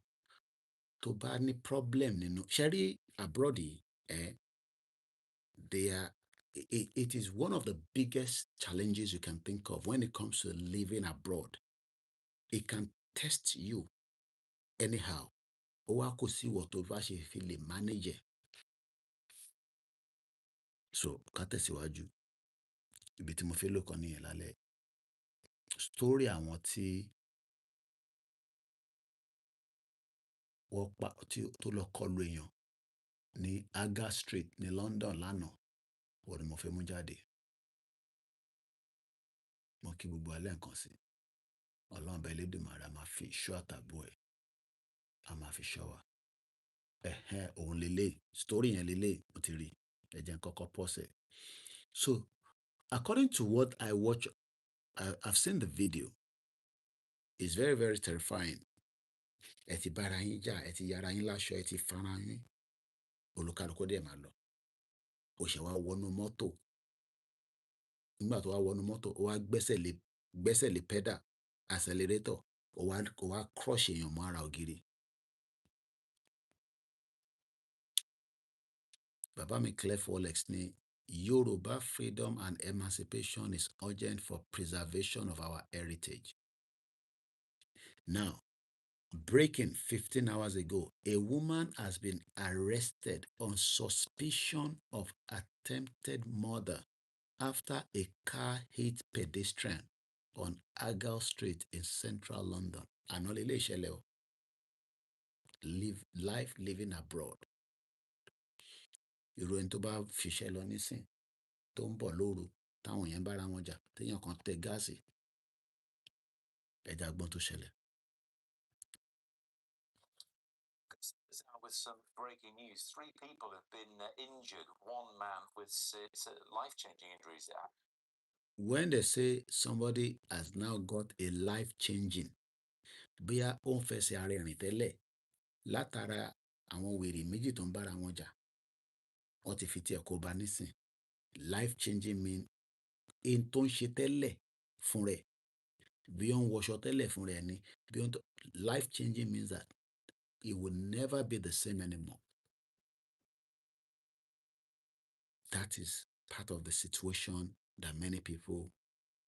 tó bá ní problem nínú ṣe rí abroad, eh, they are. It is one of the biggest challenges you can think of when it comes to living abroad. It can test you anyhow. Ó wá kò sí ìwọ tó bá ṣe fi lè manage ẹ̀. So ká tẹ̀síwájú. Ibi tí mo fẹ́ lò kàn nìyẹn lálẹ́. Story àwọn tí wọ́n pa tí tó lọ kọlu èèyàn ní Aga Street ní London lánàá, òun ni mo fẹ́ mú jáde. Mo kí gbogbo alẹ́ nǹkan sí. Ọlọ́run ọba Elédùmarè a máa fi ìṣọ́ àtàbò ẹ̀, a máa fi ṣọ́ wa. Òun lélẹ̀, story yẹn lélẹ̀, mo ti rí. Ẹ jẹ́ n kọ́kọ́ pause ẹ̀. So, according to what I watch, I've seen the video. It's very, very terrifying. Ẹ ti bára yín jà, ẹ ti yára yín láṣọ, ẹ ti fara yín. Olúkálùkù dẹ̀ máa lọ. Ó ṣe wá wọnú mọ́tò. Nígbà tó wá wọnú mọ́tò, ó wá gbẹ́sẹ̀ lé pedal, accelerator, ó wá crush èèyàn mọ́ ara ògiri. Bàbá mi Clef Olex ní Yoruba freedom and emancipation is urgent for preservation of our heritage. Now, breaking 15 hours ago, a woman has been arrested on suspicion of attempted murder after a car hit pedestrian on Argyle Street in central London. Àná lélẹ̀ ìṣẹ̀lẹ̀ o. Life living abroad. Ìròyìn tó bá fiṣẹ́ lọ nísìn tó ń bọ̀ lóru táwọn yẹn bára wọn jà téèyàn kan tẹ gáàsì, ẹja gbọ́n tó ṣẹlẹ̀. With some breaking news, 3 people have been injured. One man with life-changing injuries. When they say somebody has now got a life-changing, bóyá ó ń fẹsẹ̀ ara rìn tẹ́lẹ̀ látara àwọn wèrè méjì tó ń bára wọn jà, wọ́n ti fi tiẹ̀ kó ba nísìn. Life-changing mean in tó ń ṣe tẹ́lẹ̀ fún rẹ̀, bí ó ń wọṣọ tẹ́lẹ̀ fún rẹ̀ ni, life-changing means that it will never be the same anymore. That is part of the situation that many people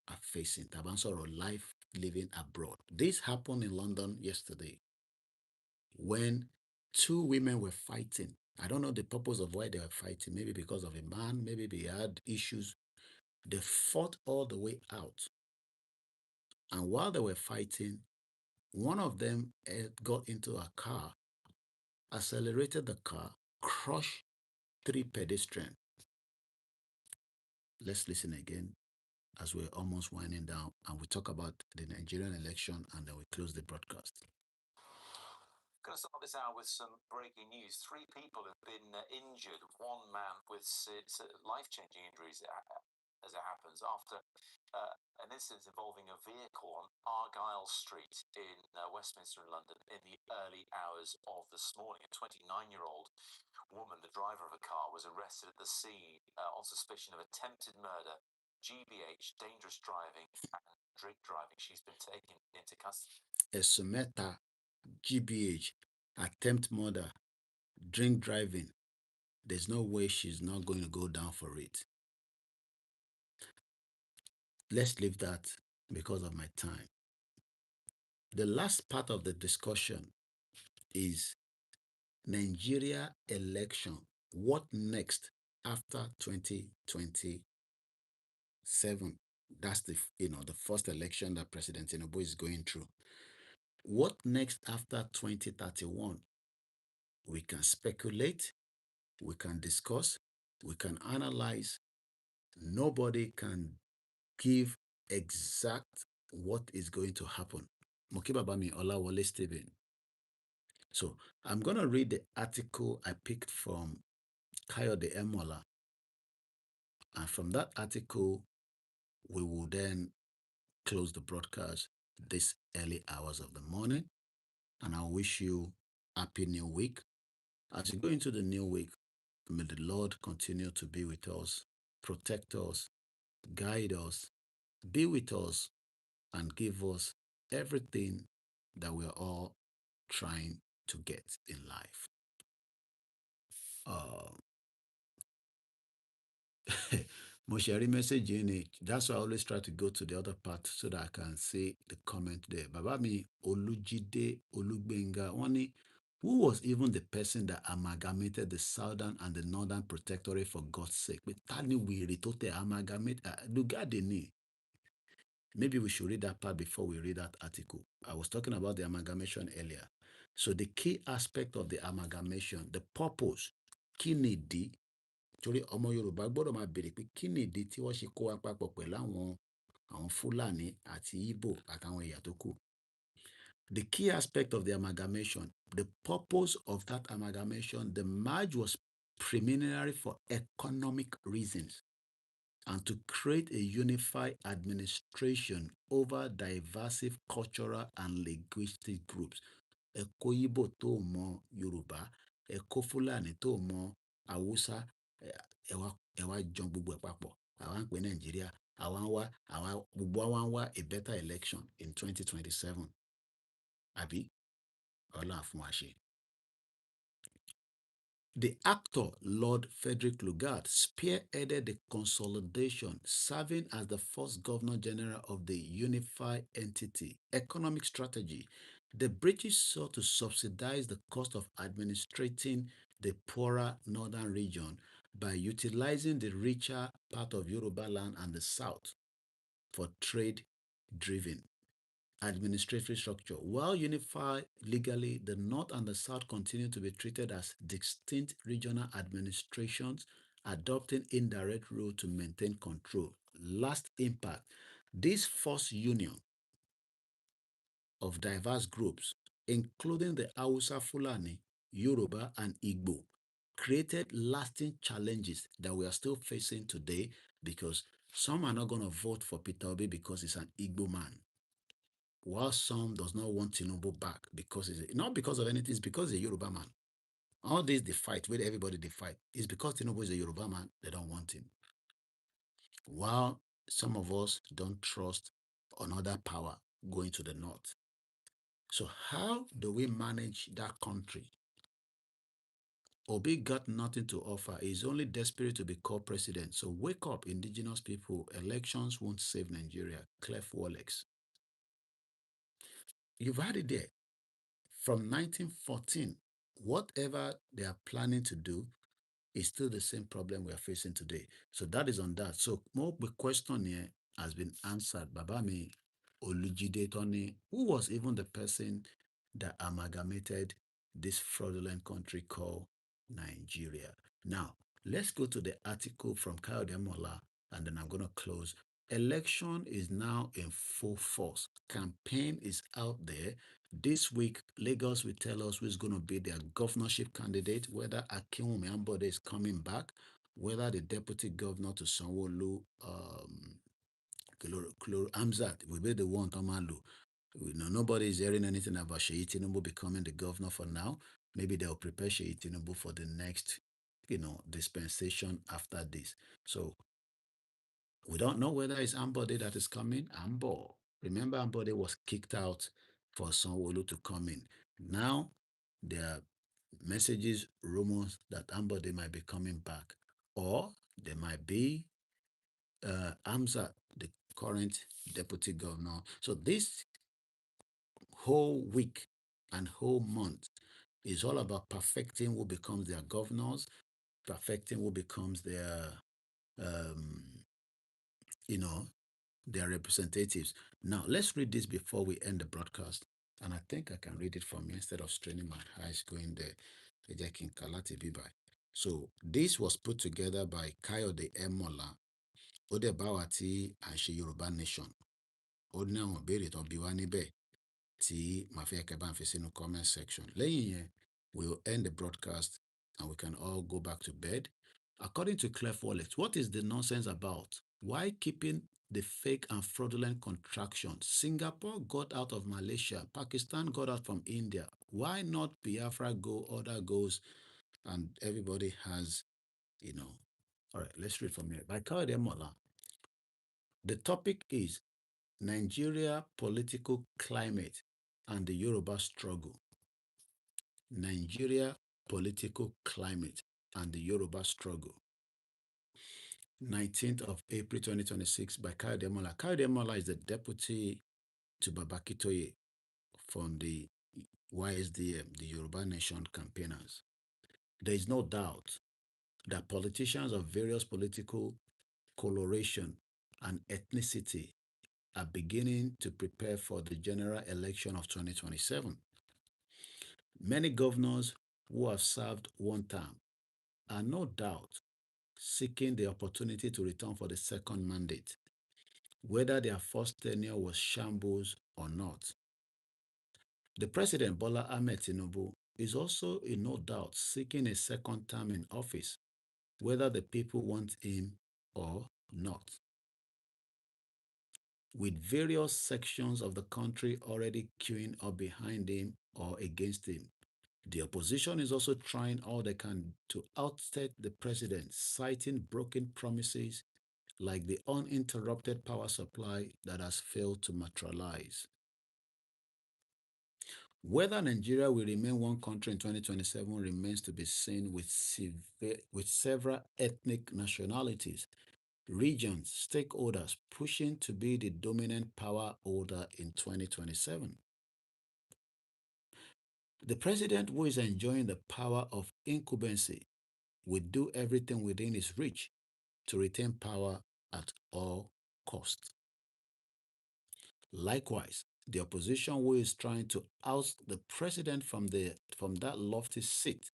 are facing. Tá bá ń sọ̀rọ̀ life living abroad. This happened in London yesterday when 2 women were fighting. I don't know the purpose of why they were fighting. Maybe because of a man, maybe they had issues. They fought all the way out. And while they were fighting, one of them got into a car, accelerated the car, crushed 3 pedestrians. Let's listen again as we're almost winding down and we talk about the Nigerian election and then we close the broadcast. Going to start this hour with some breaking news. 3 people have been injured. One man with life-changing injuries, as it happens, after an incident involving a vehicle on Argyle Street in Westminster in London in the early hours of this morning. A 29-year-old woman, the driver of a car, was arrested at the scene on suspicion of attempted murder, GBH, dangerous driving, and drink driving. She's been taken into custody. Esumeta, GBH, attempt murder, drink driving. There's no way she's not going to go down for it. Let's leave that because of my time. The last part of the discussion is Nigeria election. What next after 2027? That's the first election that President Tinubu is going through. What next after 2031? We can speculate, we can discuss, we can analyze. Nobody can give exact what is going to happen. Mokibabami Olawole Stephen. So I'm going to read the article I picked from Kayode Emola. And from that article, we will then close the broadcast this early hours of the morning. And I wish you happy new week. As you go into the new week, may the Lord continue to be with us, protect us, guide us, be with us, and give us everything that we're all trying to get in life. Uh, mo ṣe rí message yìí ni, that's why I always try to go to the other part so that I can see the comment there. Bàbá mi Olújídé Olúgbénga wọ́n ní, who was even the person that amalgamated the southern and the northern protectorate for God's sake? Pé ta ni wèrè tó tẹ amalgamate? Lugard ni. Maybe we should read that part before we read that article. I was talking about the amalgamation earlier. So the key aspect of the amalgamation, the purpose, kí ni ìdí? Torí ọmọ Yorùbá gbọ́dọ̀ máa béèrè pé kí ni ìdí tí wọ́n ṣe kó wa papọ̀ pẹ̀lú àwọn Fúlàní àti Ìgbò àtàwọn ẹ̀yà tó kù. The key aspect of the amalgamation, the purpose of that amalgamation, the merge was preliminary for economic reasons and to create a unified administration over diverse cultural and linguistic groups. Ẹ kó Ìgbò tó mọ Yorùbá, ẹ kó Fúlàní tó mọ Haúsá, ẹ wá jọ gbogbo ẹ̀ papọ̀. Àwa ń pè Nàìjíríà, gbogbo wa ń wá a better election in 2027. Àbí? Ọlọ́run á fún wa ṣe. The actor, Lord Frederick Lugard, spearheaded the consolidation, serving as the first Governor General of the unified entity. Economic strategy. The British sought to subsidize the cost of administrating the poorer northern region by utilizing the richer part of Yoruba land and the south for trade-driven administrative structure. While unified legally, the North and the South continue to be treated as distinct regional administrations, adopting indirect rule to maintain control. Last impact. This forced union of diverse groups, including the Hausa Fulani, Yoruba, and Igbo, created lasting challenges that we are still facing today because some are not going to vote for Peter Obi because he's an Igbo man, while some does not want Tinubu back because not because of anything, it's because he's a Yoruba man. All this, the fight, where everybody they fight, is because Tinubu is a Yoruba man, they don't want him. While some of us don't trust another power going to the north. So how do we manage that country? Obi got nothing to offer. He's only desperate to be called president. So wake up, indigenous people. Elections won't save Nigeria. Clef Wolex. You've had it there. From 1914, whatever they are planning to do is still the same problem we are facing today. So that is on that. So more the question here has been answered. Babami Olujide Tony, who was even the person that amalgamated this fraudulent country called Nigeria. Now, let's go to the article from Kayode Mola, and then I'm going to close. Election is now in full force. Campaign is out there. This week, Lagos will tell us who's going to be their governorship candidate, whether Akinwumi Ambode is coming back, whether the deputy governor to Sanwo-Olu, Amzat will be the one to Malu. Nobody is hearing anything about Sheyi Tinubu becoming the governor for now. Maybe they'll prepare Sheyi Tinubu for the next, dispensation after this. So we don't know whether it's Ambode that is coming. Ambo. Remember, Ambode was kicked out for Sanwo-Olu to come in. Now, there are messages, rumors that Ambode might be coming back. Or there might be Amza, the current deputy governor. So this whole week and whole month is all about perfecting who becomes their governors, perfecting who becomes their, um, their representatives. Now, let's read this before we end the broadcast. And I think I can read it from here instead of straining my eyes going there. So, this was put together by Kayode Emola, Odebawati, and Yoruba Nation. Ó ní àwọn ìbéèrè tó bí wá níbẹ̀ tí màá fẹ́ kẹ́ bá ń fi sínú comment section. Lẹ́yìn yẹn, we'll end the broadcast and we can all go back to bed. According to Clef Wallet, what is the nonsense about? Why keeping the fake and fraudulent contraction? Singapore got out of Malaysia. Pakistan got out from India. Why not Biafra go, other goes, and everybody has, All right, let's read from here. By Kayode Mola. The topic is Nigeria political climate and the Yoruba struggle. Nigeria political climate and the Yoruba Struggle, 19th of April 2026 by Kayode Mola. Kayode Mola is the deputy to Babakitoye from the YSDM, the Yoruba Nation campaigners. There is no doubt that politicians of various political coloration and ethnicity are beginning to prepare for the general election of 2027. Many governors who have served one term are no doubt seeking the opportunity to return for the second mandate, whether their first tenure was shambles or not. The President Bola Ahmed Tinubu is also in no doubt seeking a second term in office, whether the people want him or not. With various sections of the country already queuing up behind him or against him, the opposition is also trying all they can to ousted the president, citing broken promises like the uninterrupted power supply that has failed to materialize. Whether Nigeria will remain one country in 2027 remains to be seen with several ethnic nationalities, regions, stakeholders pushing to be the dominant power holder in 2027. The president, who is enjoying the power of incumbency, will do everything within his reach to retain power at all costs. Likewise, the opposition, who is trying to oust the president from that lofty seat,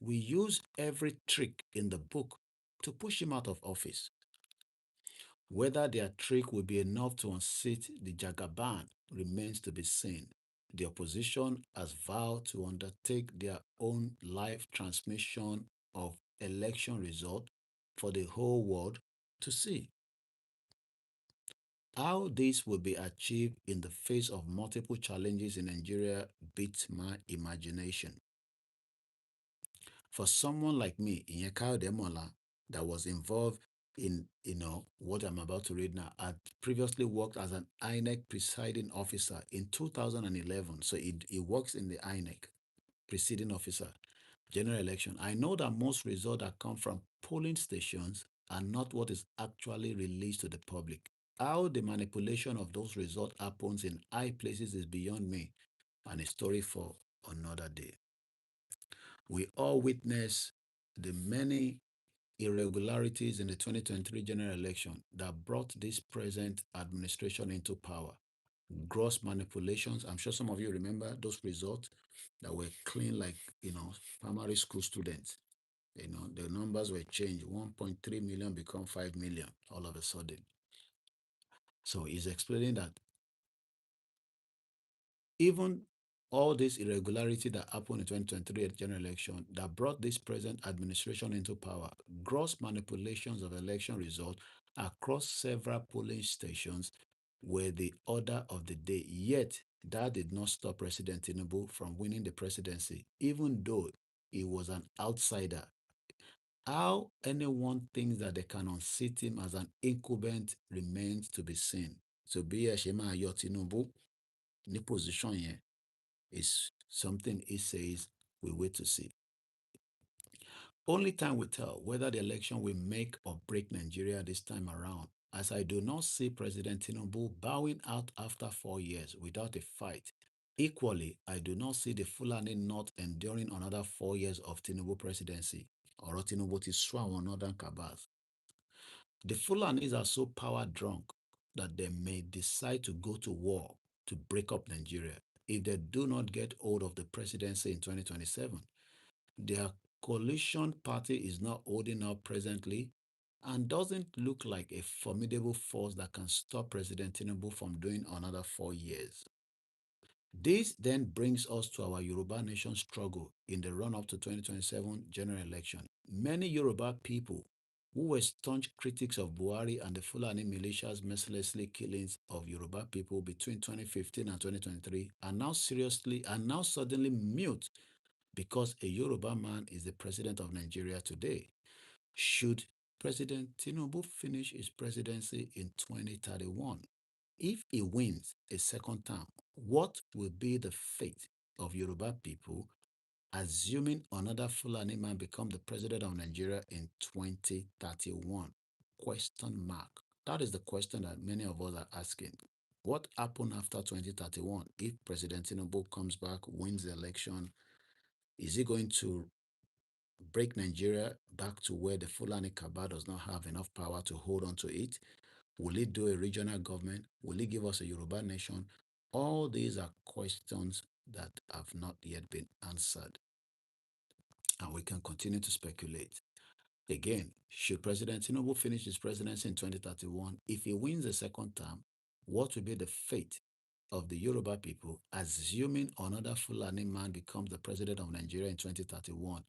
will use every trick in the book to push him out of office. Whether their trick will be enough to unseat the Jagaban remains to be seen. The opposition has vowed to undertake their own live transmission of election result for the whole world to see. How this will be achieved in the face of multiple challenges in Nigeria beats my imagination. For someone like me, Inyekao Demola, that was involved in what I'm about to read now, I previously worked as an INEC presiding officer in 2011. So he works in the INEC presiding officer, general election. I know that most results that come from polling stations are not what is actually released to the public. How the manipulation of those results happens in high places is beyond me and a story for another day. We all witness the many irregularities in the 2023 general election that brought this present administration into power. Gross manipulations. I'm sure some of you remember those results that were clean like, primary school students. The numbers were changed. 1.3 million become 5 million all of a sudden. So he's explaining that even all this irregularity that happened in 2023 general election that brought this present administration into power, gross manipulations of election results across several polling stations were the order of the day. Yet, that did not stop President Tinubu from winning the presidency, even though he was an outsider. How anyone thinks that they can unseat him as an incumbent remains to be seen. So, bí ẹ ṣe máa yọ Tinubu ní position yẹn is something he says we wait to see. Only time will tell whether the election will make or break Nigeria this time around, as I do not see President Tinubu bowing out after 4 years without a fight. Equally, I do not see the Fulani not enduring another 4 years of Tinubu presidency. Or Tinubu ti sú àwọn northern cabals. The Fulanis are so power drunk that they may decide to go to war to break up Nigeria if they do not get hold of the presidency in 2027. Their coalition party is not holding up presently and doesn't look like a formidable force that can stop President Tinubu from doing another 4 years. This then brings us to our Yoruba nation struggle in the run-up to 2027 general election. Many Yoruba people who were staunch critics of Buhari and the Fulani militias' mercilessly killings of Yoruba people between 2015 and 2023 are now suddenly mute because a Yoruba man is the president of Nigeria today. Should President Tinubu finish his presidency in 2031? If he wins a second term, what will be the fate of Yoruba people assuming another Fulani man become the president of Nigeria in 2031? Question mark. That is the question that many of us are asking. What happened after 2031 if President Tinubu comes back, wins the election? Is he going to break Nigeria back to where the Fulani Cabal does not have enough power to hold on to it? Will it do a regional government? Will it give us a Yoruba nation? All these are questions that have not yet been answered, and we can continue to speculate. Again, should President Tinubu finish his presidency in 2031, if he wins a second term, what will be the fate of the Yoruba people, assuming another Fulani man becomes the president of Nigeria in 2031?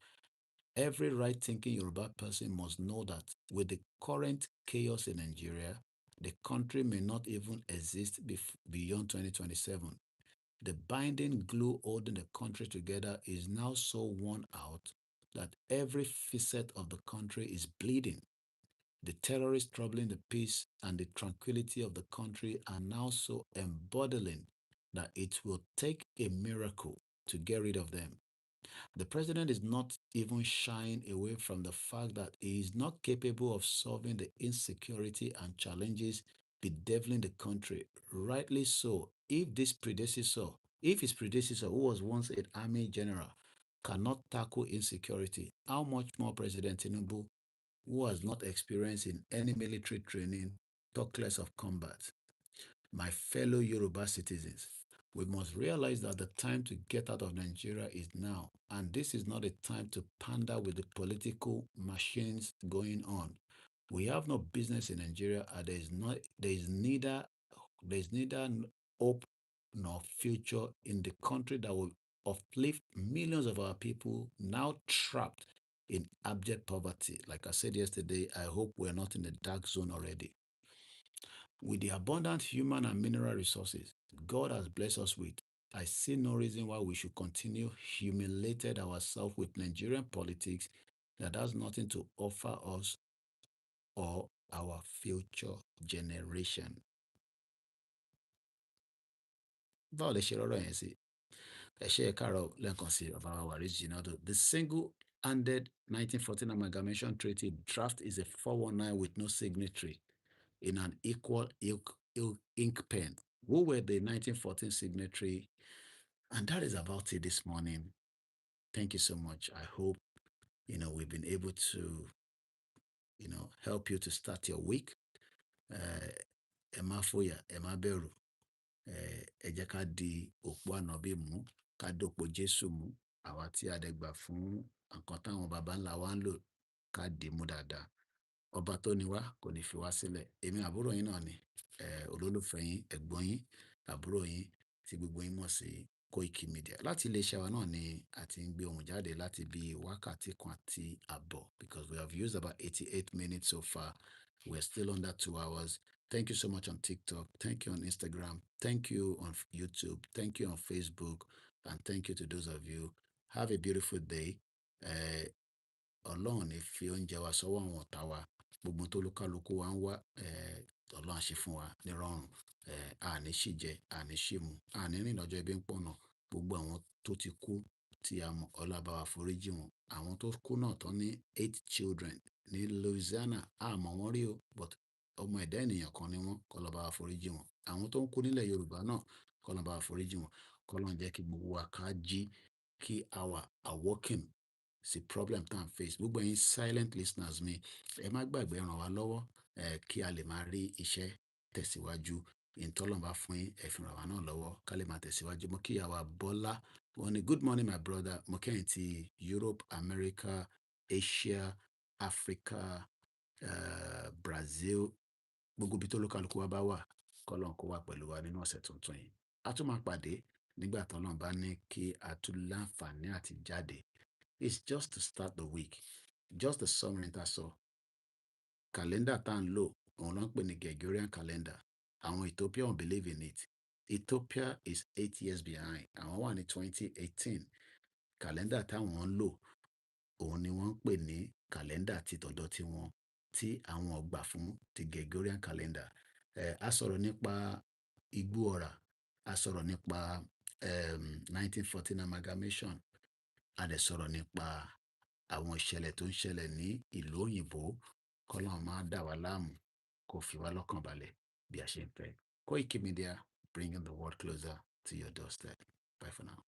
Every right thinking Yoruba person must know that with the current chaos in Nigeria, the country may not even exist beyond 2027. The binding glue holding the country together is now so worn out that every facet of the country is bleeding. The terrorists troubling the peace and the tranquility of the country are now so embodying that it will take a miracle to get rid of them. The president is not even shying away from the fact that he is not capable of solving the insecurity and challenges bedeviling the country. Rightly so. If his predecessor, who was once an army general, cannot tackle insecurity, how much more President Tinubu, who has not experienced in any military training, talk less of combat? My fellow Yoruba citizens, we must realize that the time to get out of Nigeria is now, and this is not a time to pander with the political machines going on. We have no business in Nigeria, and there is neither hope nor future in the country that will uplift millions of our people now trapped in abject poverty. Like I said yesterday, I hope we're not in the dark zone already. With the abundant human and mineral resources God has blessed us with, I see no reason why we should continue humiliated ourselves with Nigerian politics that has nothing to offer us or our future generation. Báwo lè ṣe rọ́rọ̀ yẹn sí? Ẹ ṣe ẹ káàárọ̀ lẹ́ẹ̀kan sí bàbá wa Waris Jinadu. The single-handed 1914 amalgamation treaty draft is a 419 with no signatory in an equal ink pen. Who were the 1914 signatory? And that is about it this morning. Thank you so much. I hope we've been able to help you to start your week. Ẹ má fòyà, ẹ má bẹ̀rù. Ẹ jẹ́ ká di òpó ànábì mú, ká dòpò Jésù mú. Àwa tí a dẹ̀ gbà fún nǹkan táwọn baba ńlá wa ń lò, ká dì í mú dáadáa. Ọba tó ní wá kò ní fi wá sílẹ̀. Èmi àbúrò yín náà ni, olólùfẹ́ yín, ẹ̀gbọ́n yín, àbúrò yín tí gbogbo yín mọ̀ sí Koikimedia. Láti iléeṣẹ́ wa náà ni a ti ń gbé ohùn jáde láti bí wákàtí kan àti àbọ̀, because we have used about 88 minutes so far. We're still under 2 hours. Thank you so much on TikTok. Thank you on Instagram. Thank you on YouTube. Thank you on Facebook. And thank you to those of you. Have a beautiful day. Ọlọ́run ní fi oúnjẹ wa sọ́wọ́ àwọn ọ̀tá wa. Gbogbo tó lúkálukú wa ń wá, Ọlọ́run á ṣe fún wa ní rọrùn. Àní ṣì jẹ, àní ṣì mu, àní rìn lọ́jọ́ ebi ń pọ̀nà. Gbogbo àwọn tó ti kú tí a mọ̀, Ọlọ́run á bá wa foríjì wọn. Àwọn tó kú náà tán ní 8 children ní Louisiana, a mọ̀ wọ́n rí o, but ọmọ ẹ̀dá ènìyàn kan ni wọ́n, kọ́ lọ́ bá wa foríjì wọn. Àwọn tó ń kú nílẹ̀ Yorùbá náà, kọ́ lọ́ bá wa foríjì wọn. Kọ́ lọ́ jẹ́ kí gbogbo wa ká jí, kí our awoken sí problem tá à ń face. Gbogbo ẹ̀yin silent listeners mi, ẹ má gbàgbé ràn wá lọ́wọ́, kí a lè máa rí iṣẹ́ tẹ̀síwájú. Ìtọ́lọ́run bá fún yín, ẹ fi ràn wá náà lọ́wọ́ ká lè máa tẹ̀síwájú. Mo kí ìyàwó Bọ́lá, wọ́n ní good morning my brother. Mo kẹ́yìn ti Europe, America, Asia, Africa, Brazil, gbogbo ibi tó lókàlùkù wa bá wà, kọ́lọ́run kó wà pẹ̀lú wa nínú ọ̀sẹ̀ tuntun yìí. A tún máa pàdé nígbà tọ́lọ́run bá ní kí a tún láǹfààní àti jáde. It's just to start the week. Just the summary tá a sọ. Kàlẹ́ndà tá à ń lò, òun ló ń pè ní Gregorian calendar. Àwọn Ethiopia don't believe in it. Ethiopia is 8 years behind. Àwọn wà ní 2018. Kàlẹ́ndà táwọn ń lò, òun ni wọ́n ń pè ní kàlẹ́ndà ti tọ̀dọ̀ tiwọn, tí àwọn ò gbà fún ti Gregorian calendar. A sọ̀rọ̀ nípa igbó ọ̀rà, a sọ̀rọ̀ nípa 1914 amalgamation, a dẹ̀ sọ̀rọ̀ nípa àwọn ìṣẹ̀lẹ̀ tó ń ṣẹlẹ̀ ní ìlú òyìnbó. Kọ́lọ́run má dà wá láàmú, kó fi wá lọ́kàn balẹ̀ bí a ṣe ń fẹ́. Koiki Media, bringing the world closer to your doorstep. Bye for now.